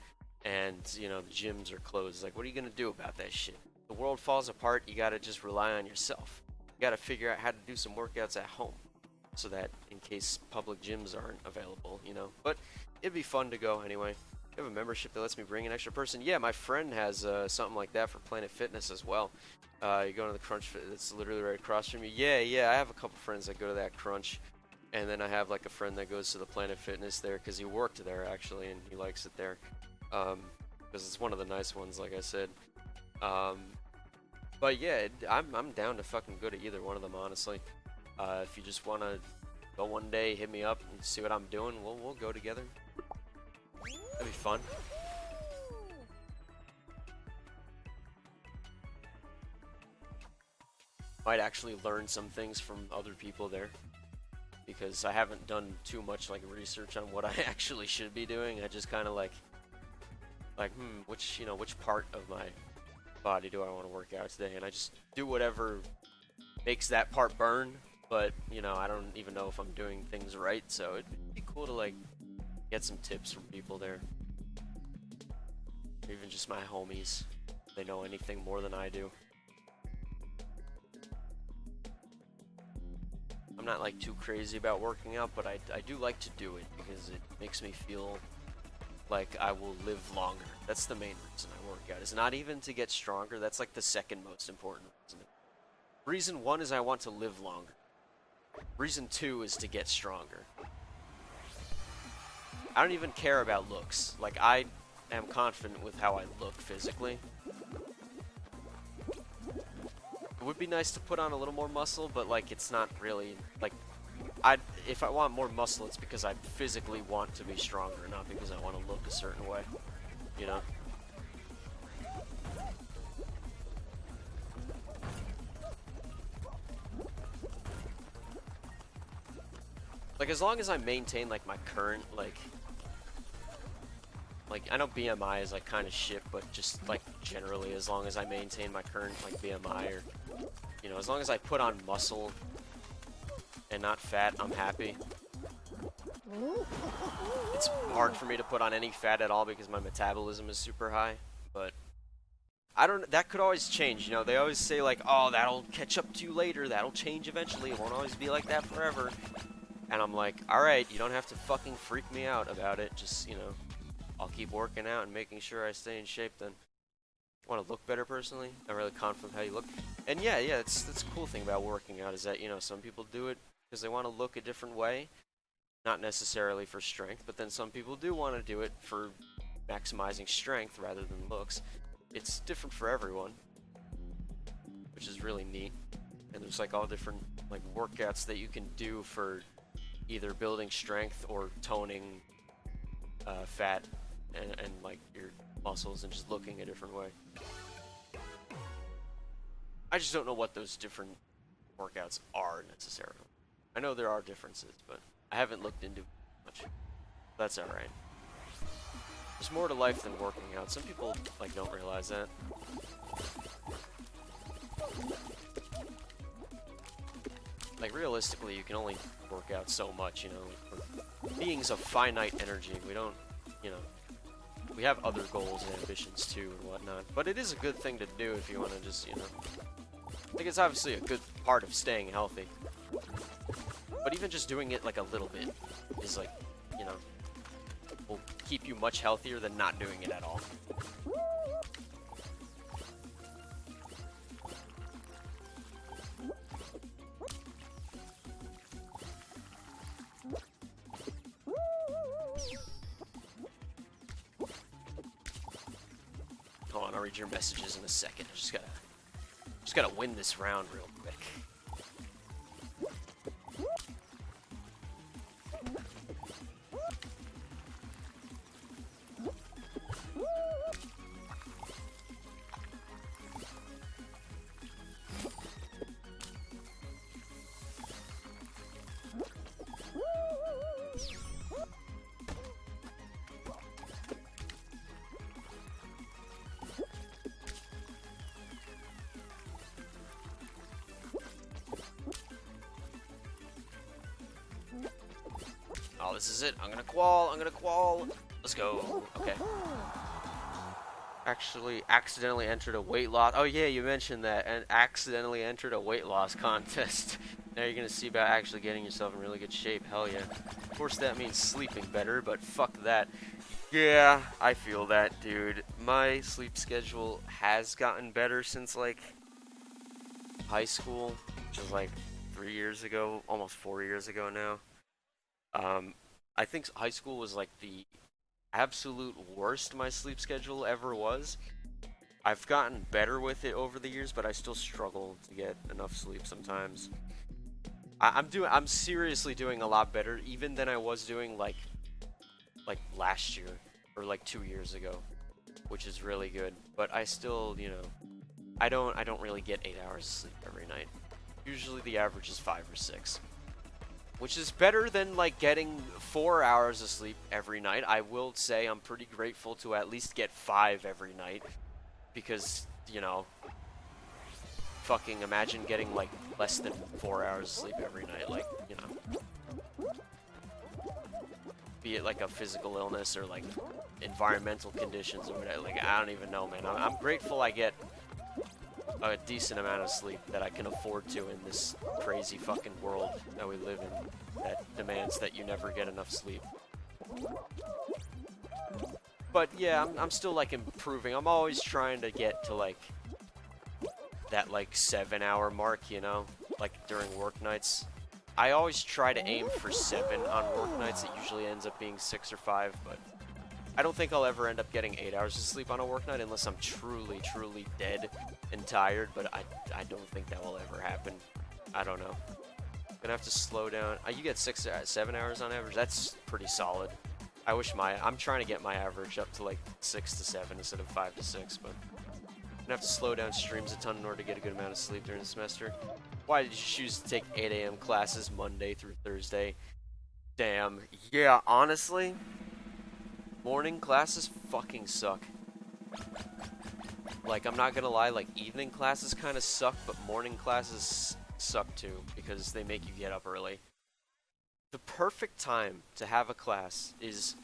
[SPEAKER 1] And you know the gyms are closed. Like, what are you gonna do about that shit? The world falls apart. You gotta just rely on yourself. You gotta figure out how to do some workouts at home, so that in case public gyms aren't available, you know. But it'd be fun to go anyway. You have a membership that lets me bring an extra person. Yeah, my friend has something like that for Planet Fitness as well. You go to the Crunch Fit, it's literally right across from you. Yeah, I have a couple friends that go to that Crunch. And then I have like a friend that goes to the Planet Fitness there because he worked there actually and he likes it there. Because it's one of the nice ones, like I said. But yeah, I'm down to fucking go to either one of them, honestly. If you just want to go one day, hit me up and see what I'm doing, we'll go together. That'd be fun. Might actually learn some things from other people there, because I haven't done too much like research on what I actually should be doing. I just kind of like which part of my body do I want to work out today, and I just do whatever makes that part burn. But you know, I don't even know if I'm doing things right, so it'd be cool to like get some tips from people there, or even just my homies. If they know anything more than I do. I'm not like too crazy about working out, but I do like to do it because it makes me feel like I will live longer. That's the main reason I work out. It's not even to get stronger. That's like the second most important reason. Reason one is I want to live longer. Reason two is to get stronger. I don't even care about looks. Like, I am confident with how I look physically. It would be nice to put on a little more muscle, but like it's not really like if I want more muscle, it's because I physically want to be stronger, not because I want to look a certain way, you know? Like, as long as I maintain like my current like I know BMI is like kind of shit, but just like generally, as long as I maintain my current like BMI, or you know, as long as I put on muscle and not fat, I'm happy. It's hard for me to put on any fat at all because my metabolism is super high, but I don't, that could always change, you know. They always say like, oh, that'll catch up to you later, that'll change eventually, it won't always be like that forever. And I'm like, alright, you don't have to fucking freak me out about it, just, you know, I'll keep working out and making sure I stay in shape then. Want to look better personally? I'm really confident how you look. And yeah, that's the cool thing about working out is that, you know, some people do it because they want to look a different way, not necessarily for strength, but then some people do want to do it for maximizing strength rather than looks. It's different for everyone, which is really neat. and there's like all different like workouts that you can do for either building strength or toning fat and like your muscles and just looking a different way. I just don't know what those different workouts are necessarily. I know there are differences, but I haven't looked into it much. That's alright. There's more to life than working out. Some people like don't realize that. Like realistically, you can only work out so much, you know. We're beings of finite energy. We don't, you know, we have other goals and ambitions too and whatnot. But it is a good thing to do if you want to just, you know. I think it's obviously a good part of staying healthy. But even just doing it like a little bit is like, you know, will keep you much healthier than not doing it at all. Hold on, I'll read your messages in a second. Just gotta win this round real quick. Oh, this is it. I'm gonna qual. Let's go. Okay. Actually, accidentally entered a weight loss. Oh yeah, you mentioned that, and accidentally entered a weight loss contest. Now you're gonna see about actually getting yourself in really good shape. Hell yeah. Of course that means sleeping better, but fuck that. Yeah, I feel that, dude. My sleep schedule has gotten better since like high school, which was like 3 years ago, almost 4 years ago now. I think high school was like the absolute worst my sleep schedule ever was. I've gotten better with it over the years, but I still struggle to get enough sleep sometimes. I'm seriously doing a lot better even than I was doing like last year or like 2 years ago, which is really good. But I still, you know, I don't really get 8 hours of sleep every night. Usually the average is 5 or 6. Which is better than like getting 4 hours of sleep every night. I will say I'm pretty grateful to at least get 5 every night. Because, you know, fucking imagine getting like less than 4 hours of sleep every night. Like, you know, be it like a physical illness or like environmental conditions or whatever. Like, I don't even know, man. I'm grateful I get a decent amount of sleep that I can afford to in this crazy fucking world that we live in that demands that you never get enough sleep. But yeah, I'm still like improving. I'm always trying to get to like that like 7-hour mark, you know, like during work nights. I always try to aim for 7 on work nights. It usually ends up being 6 or 5, but I don't think I'll ever end up getting 8 hours of sleep on a work night unless I'm truly, truly dead and tired, but I don't think that will ever happen. I don't know. Gonna have to slow down. You get 7 hours on average. That's pretty solid. I wish I'm trying to get my average up to like 6 to 7 instead of 5 to 6, but I'm gonna have to slow down streams a ton in order to get a good amount of sleep during the semester. Why did you choose to take 8 a.m. classes Monday through Thursday? Damn. Yeah, honestly, morning classes fucking suck. Like, I'm not gonna lie, like, evening classes kind of suck, but morning classes suck too, because they make you get up early. The perfect time to have a class is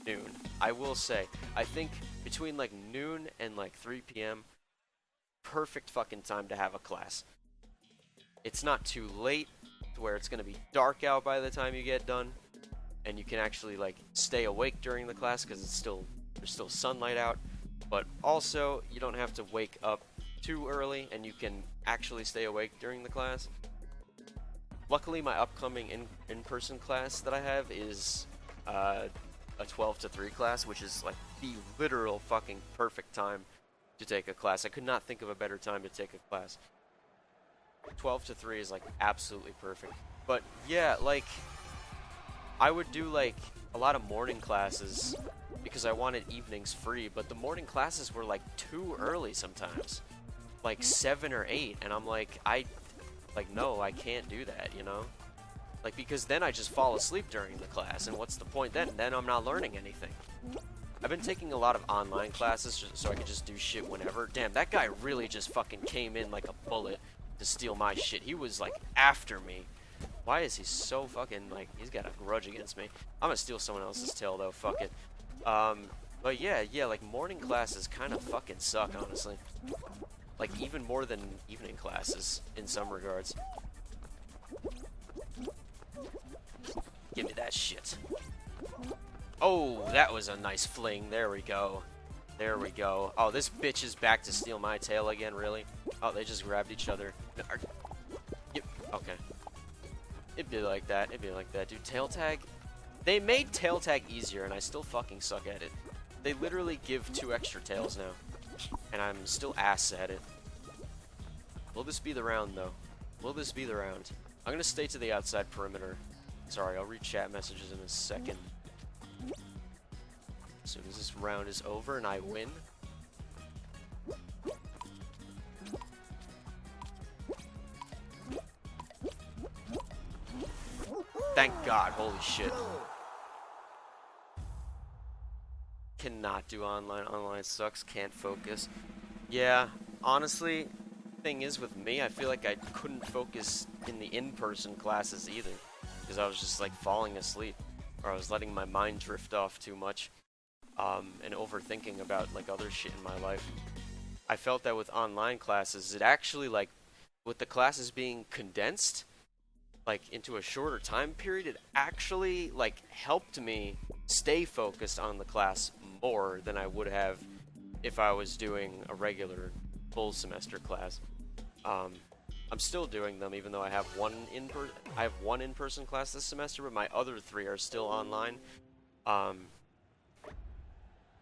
[SPEAKER 1] noon. I will say, I think between, like, noon and, like, 3 p.m., perfect fucking time to have a class. It's not too late to where it's gonna be dark out by the time you get done, and you can actually like stay awake during the class because there's still sunlight out, but also you don't have to wake up too early and you can actually stay awake during the class. Luckily, my upcoming in-person class that I have is a 12 to 3 class, which is like the literal fucking perfect time to take a class. I could not think of a better time to take a class. 12 to 3 is like absolutely perfect. But yeah, like I would do like a lot of morning classes because I wanted evenings free, but the morning classes were like too early sometimes. Like 7 or 8, and I'm like no, I can't do that, you know? Like, because then I just fall asleep during the class, and what's the point then? Then I'm not learning anything. I've been taking a lot of online classes so I can just do shit whenever. Damn, that guy really just fucking came in like a bullet to steal my shit. He was like after me. Why is he so fucking like, he's got a grudge against me. I'm gonna steal someone else's tail though, fuck it. But yeah, like morning classes kind of fucking suck, honestly. Like even more than evening classes in some regards. Give me that shit. Oh, that was a nice fling. There we go. There we go. Oh, this bitch is back to steal my tail again, really? Oh, they just grabbed each other. Yep, okay. It'd be like that. It'd be like that. Dude, tail tag? They made tail tag easier, and I still fucking suck at it. They literally give 2 extra tails now. And I'm still ass at it. Will this be the round, though? Will this be the round? I'm gonna stay to the outside perimeter. Sorry, I'll read chat messages in a second. As soon as this round is over and I win. Thank God, holy shit. Cannot do online. Online sucks, can't focus. Yeah, honestly, thing is with me, I feel like I couldn't focus in the in-person classes either. Because I was just like falling asleep. Or I was letting my mind drift off too much. And overthinking about like other shit in my life. I felt that with online classes, it actually like, with the classes being condensed, like into a shorter time period, it actually like helped me stay focused on the class more than I would have if I was doing a regular full semester class. I'm still doing them even though I have one in-person class this semester, but my other 3 are still online.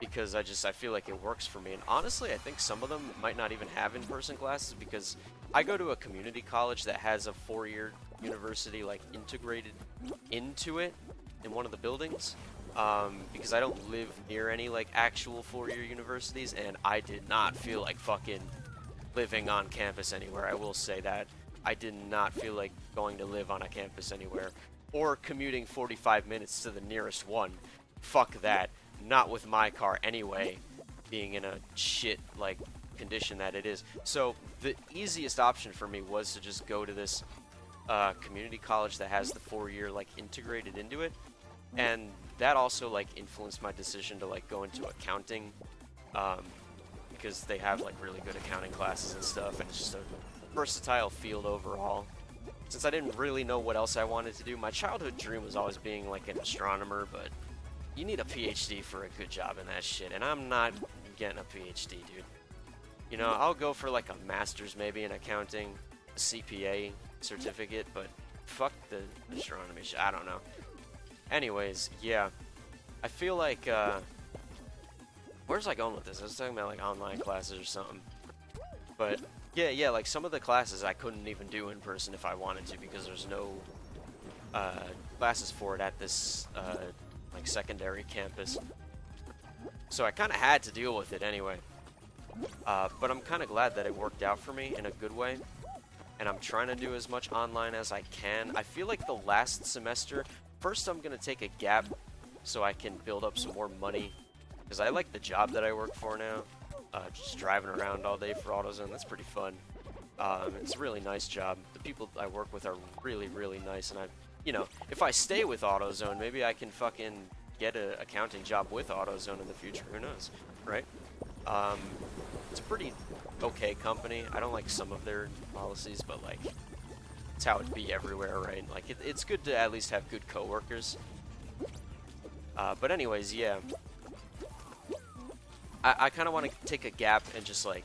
[SPEAKER 1] Because I feel like it works for me. And honestly, I think some of them might not even have in-person classes because I go to a community college that has a 4-year university like integrated into it in one of the buildings. Because I don't live near any like actual 4-year universities, and I did not feel like fucking living on campus anywhere. I will say that. I did not feel like going to live on a campus anywhere. Or commuting 45 minutes to the nearest one. Fuck that. Not with my car anyway, being in a shit like condition that it is. So the easiest option for me was to just go to this community college that has the 4-year like integrated into it, and that also like influenced my decision to like go into accounting, because they have like really good accounting classes and stuff, and it's just a versatile field overall. Since I didn't really know what else I wanted to do, my childhood dream was always being like an astronomer, but you need a PhD for a good job in that shit, and I'm not getting a PhD, dude. You know, I'll go for like a master's maybe in accounting, a CPA certificate, but fuck the astronomy shit, I don't know. Anyways, yeah. I feel like, where's I going with this? I was talking about like online classes or something. But, yeah, like some of the classes I couldn't even do in person if I wanted to because there's no classes for it at this like secondary campus. So I kind of had to deal with it anyway. But I'm kind of glad that it worked out for me in a good way. And I'm trying to do as much online as I can. I feel like the last semester, first I'm going to take a gap so I can build up some more money. Because I like the job that I work for now. Just driving around all day for AutoZone, that's pretty fun. It's a really nice job. The people I work with are really, really nice. And you know, if I stay with AutoZone, maybe I can fucking get an accounting job with AutoZone in the future. Who knows, right? It's a pretty okay company. I don't like some of their policies, but like, it's how it'd be everywhere, right? Like, it's good to at least have good coworkers. But anyways, yeah. I kind of want to take a gap and just like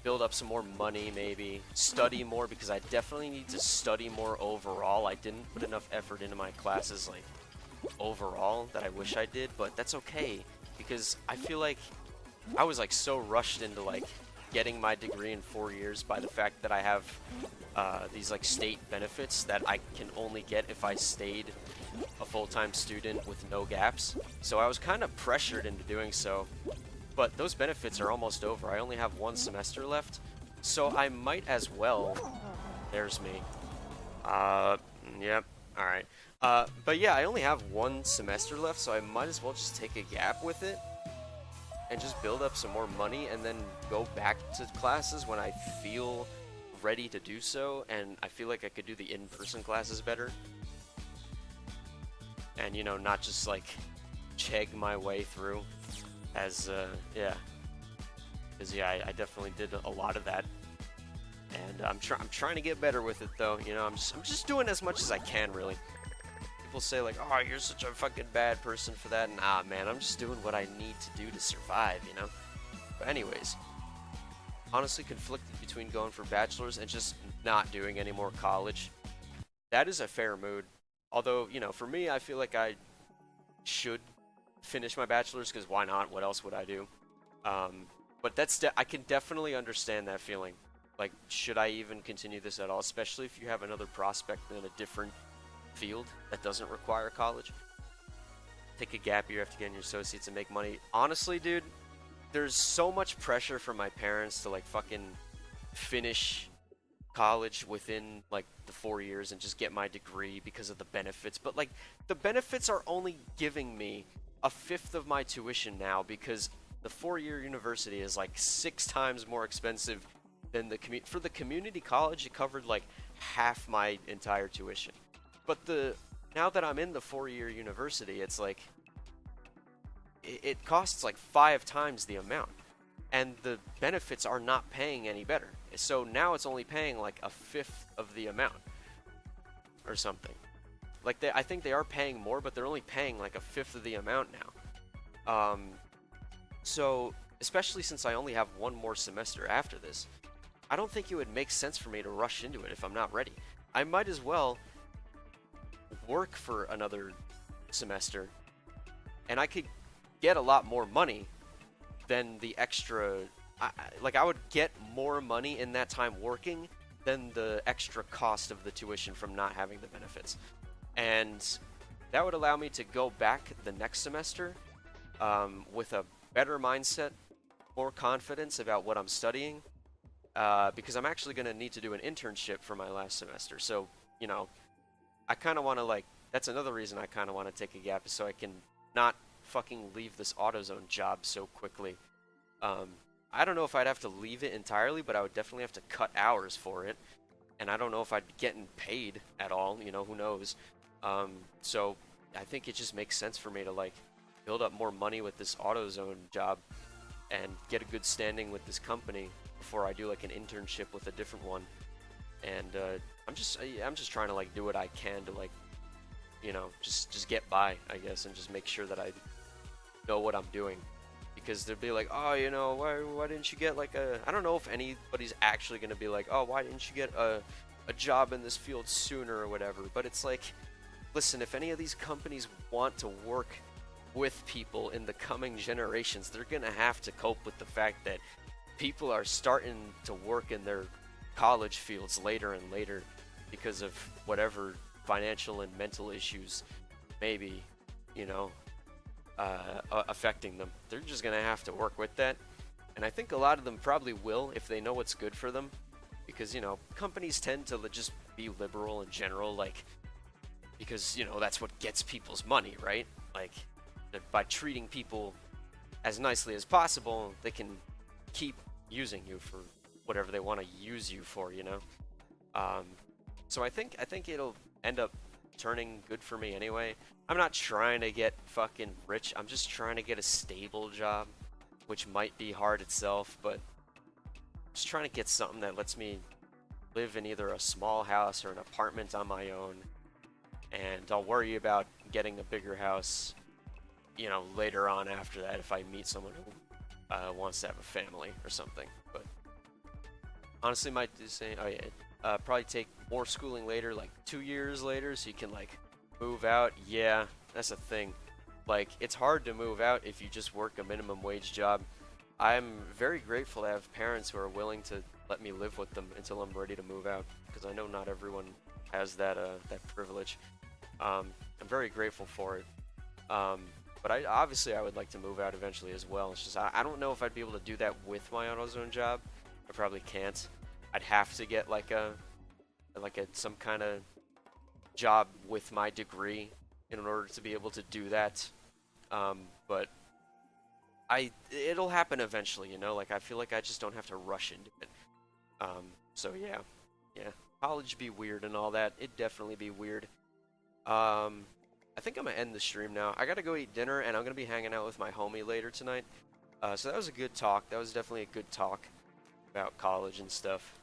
[SPEAKER 1] build up some more money, maybe study more, because I definitely need to study more overall. I didn't put enough effort into my classes like overall that I wish I did, but that's okay because I feel like I was like so rushed into like getting my degree in 4 years by the fact that I have these like state benefits that I can only get if I stayed a full-time student with no gaps. So I was kind of pressured into doing so, but those benefits are almost over. I only have one semester left, so I might as well. There's me. Yep. All right. But yeah, I only have one semester left, so I might as well just take a gap with it and just build up some more money and then go back to classes when I feel ready to do so, and I feel like I could do the in-person classes better. And, you know, not just like cheg my way through as, yeah. Because, yeah, I definitely did a lot of that. And I'm trying to get better with it, though. You know, I'm just doing as much as I can, really. People say, like, oh, you're such a fucking bad person for that. Nah, man, I'm just doing what I need to do to survive, you know? But anyways, honestly conflicted between going for bachelor's and just not doing any more college. That is a fair mood. Although, you know, for me, I feel like I should finish my bachelor's, because why not? What else would I do? But I can definitely understand that feeling. Like, should I even continue this at all? Especially if you have another prospect in a different field that doesn't require college. Take a gap year after getting your associates and make money. Honestly, dude, there's so much pressure from my parents to, like, fucking finish college within, like, the 4 years and just get my degree because of the benefits. But, like, the benefits are only giving me a fifth of my tuition now, because the 4-year university is, like, 6 times more expensive than for the community college. It covered, like, half my entire tuition. But now that I'm in the 4-year university, it's like it costs like 5 times the amount, and the benefits are not paying any better. So now it's only paying like a fifth of the amount or something. Like, I think they are paying more, but they're only paying like a fifth of the amount now. So especially since I only have one more semester after this, I don't think it would make sense for me to rush into it if I'm not ready. I might as well work for another semester, and I could get a lot more money than the extra. I would get more money in that time working than the extra cost of the tuition from not having the benefits. And that would allow me to go back the next semester with a better mindset, more confidence about what I'm studying, because I'm actually going to need to do an internship for my last semester. So, you know, I kind of want to, like, that's another reason I kind of want to take a gap, is so I can not fucking leave this AutoZone job so quickly. I don't know if I'd have to leave it entirely, but I would definitely have to cut hours for it. And I don't know if I'd be getting paid at all, you know, who knows. So I think it just makes sense for me to, like, build up more money with this AutoZone job and get a good standing with this company before I do, like, an internship with a different one. And I'm just trying to, like, do what I can to, like, you know, just get by, I guess, and just make sure that I know what I'm doing. Because they'd be like, oh, you know, why didn't you get, like, I don't know if anybody's actually going to be like, oh, why didn't you get a job in this field sooner or whatever. But it's like, listen, if any of these companies want to work with people in the coming generations, they're going to have to cope with the fact that people are starting to work in their college fields later and later because of whatever financial and mental issues maybe, you know, affecting them. They're just going to have to work with that. And I think a lot of them probably will if they know what's good for them. Because, you know, companies tend to just be liberal in general, like, because, you know, that's what gets people's money, right? Like, by treating people as nicely as possible, they can keep using you for whatever they want to use you for, you know? So I think it'll end up turning good for me anyway. I'm not trying to get fucking rich. I'm just trying to get a stable job, which might be hard itself, but just trying to get something that lets me live in either a small house or an apartment on my own, and I'll worry about getting a bigger house, you know, later on after that if I meet someone who wants to have a family or something. But honestly, might do say, oh yeah, probably take more schooling later, like 2 years later, so you can, like, move out. Yeah, that's a thing. Like, it's hard to move out if you just work a minimum wage job. I'm very grateful to have parents who are willing to let me live with them until I'm ready to move out, because I know not everyone has that privilege. I'm very grateful for it. But obviously I would like to move out eventually as well. It's just I don't know if I'd be able to do that with my AutoZone job. I probably can't. I'd have to get like a some kind of job with my degree in order to be able to do that. But it'll happen eventually, you know. Like I feel like I just don't have to rush into it. So yeah, yeah. College be weird and all that. It'd definitely be weird. I think I'm gonna end the stream now. I gotta go eat dinner, and I'm gonna be hanging out with my homie later tonight. So that was a good talk. That was definitely a good talk about college and stuff.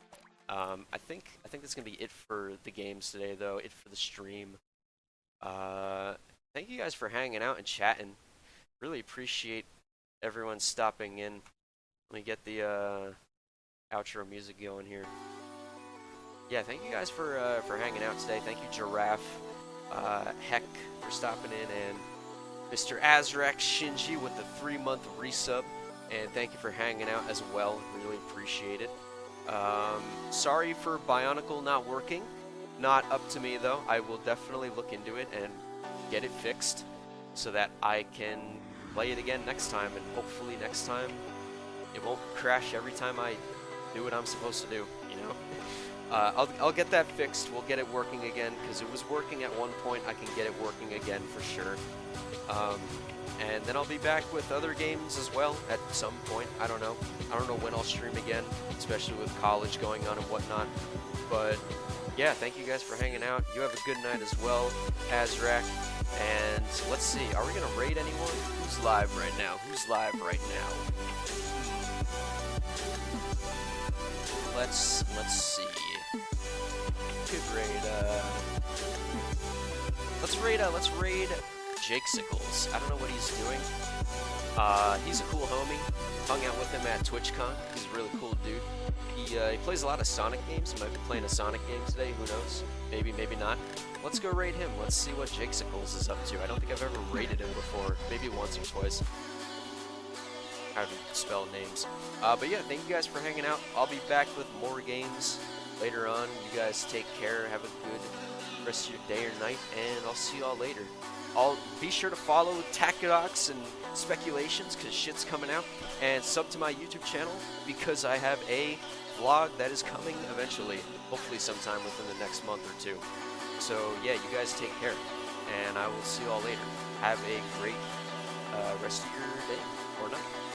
[SPEAKER 1] I think that's gonna be it for the games today, though. It for the stream. Uh, Thank you guys for hanging out and chatting. Really appreciate everyone stopping in. Let me get the outro music going here. Yeah, thank you guys for hanging out today. Thank you, Giraffe, Heck, for stopping in, and Mr. Azrak Shinji with the 3-month resub. And thank you for hanging out as well. Really appreciate it. Sorry for Bionicle not working. Not up to me though. I will definitely look into it and get it fixed so that I can play it again next time, and hopefully next time it won't crash every time I do what I'm supposed to do, you know? I'll get that fixed. We'll get it working again, because it was working at one point. I can get it working again for sure. And then I'll be back with other games as well at some point. I don't know when I'll stream again, especially with college going on and whatnot. But yeah, thank you guys for hanging out. You have a good night as well, Azrak. And let's see, are we gonna raid anyone? Who's live right now? Who's live right now? Let's see. Could raid. Let's raid Jake Sickles. I don't know what he's doing. He's a cool homie. Hung out with him at TwitchCon. He's a really cool dude. He plays a lot of Sonic games. He might be playing a Sonic game today. Who knows? Maybe, maybe not. Let's go raid him. Let's see what Jake Sickles is up to. I don't think I've ever raided him before. Maybe once or twice. How to spell names. But yeah, thank you guys for hanging out. I'll be back with more games later on. You guys take care. Have a good rest of your day or night, and I'll see y'all later. I'll be sure to follow Takedox and Speculations, because shit's coming out, and sub to my YouTube channel because I have a vlog that is coming eventually, hopefully sometime within the next month or two. So yeah, you guys take care, and I will see you all later. Have a great rest of your day.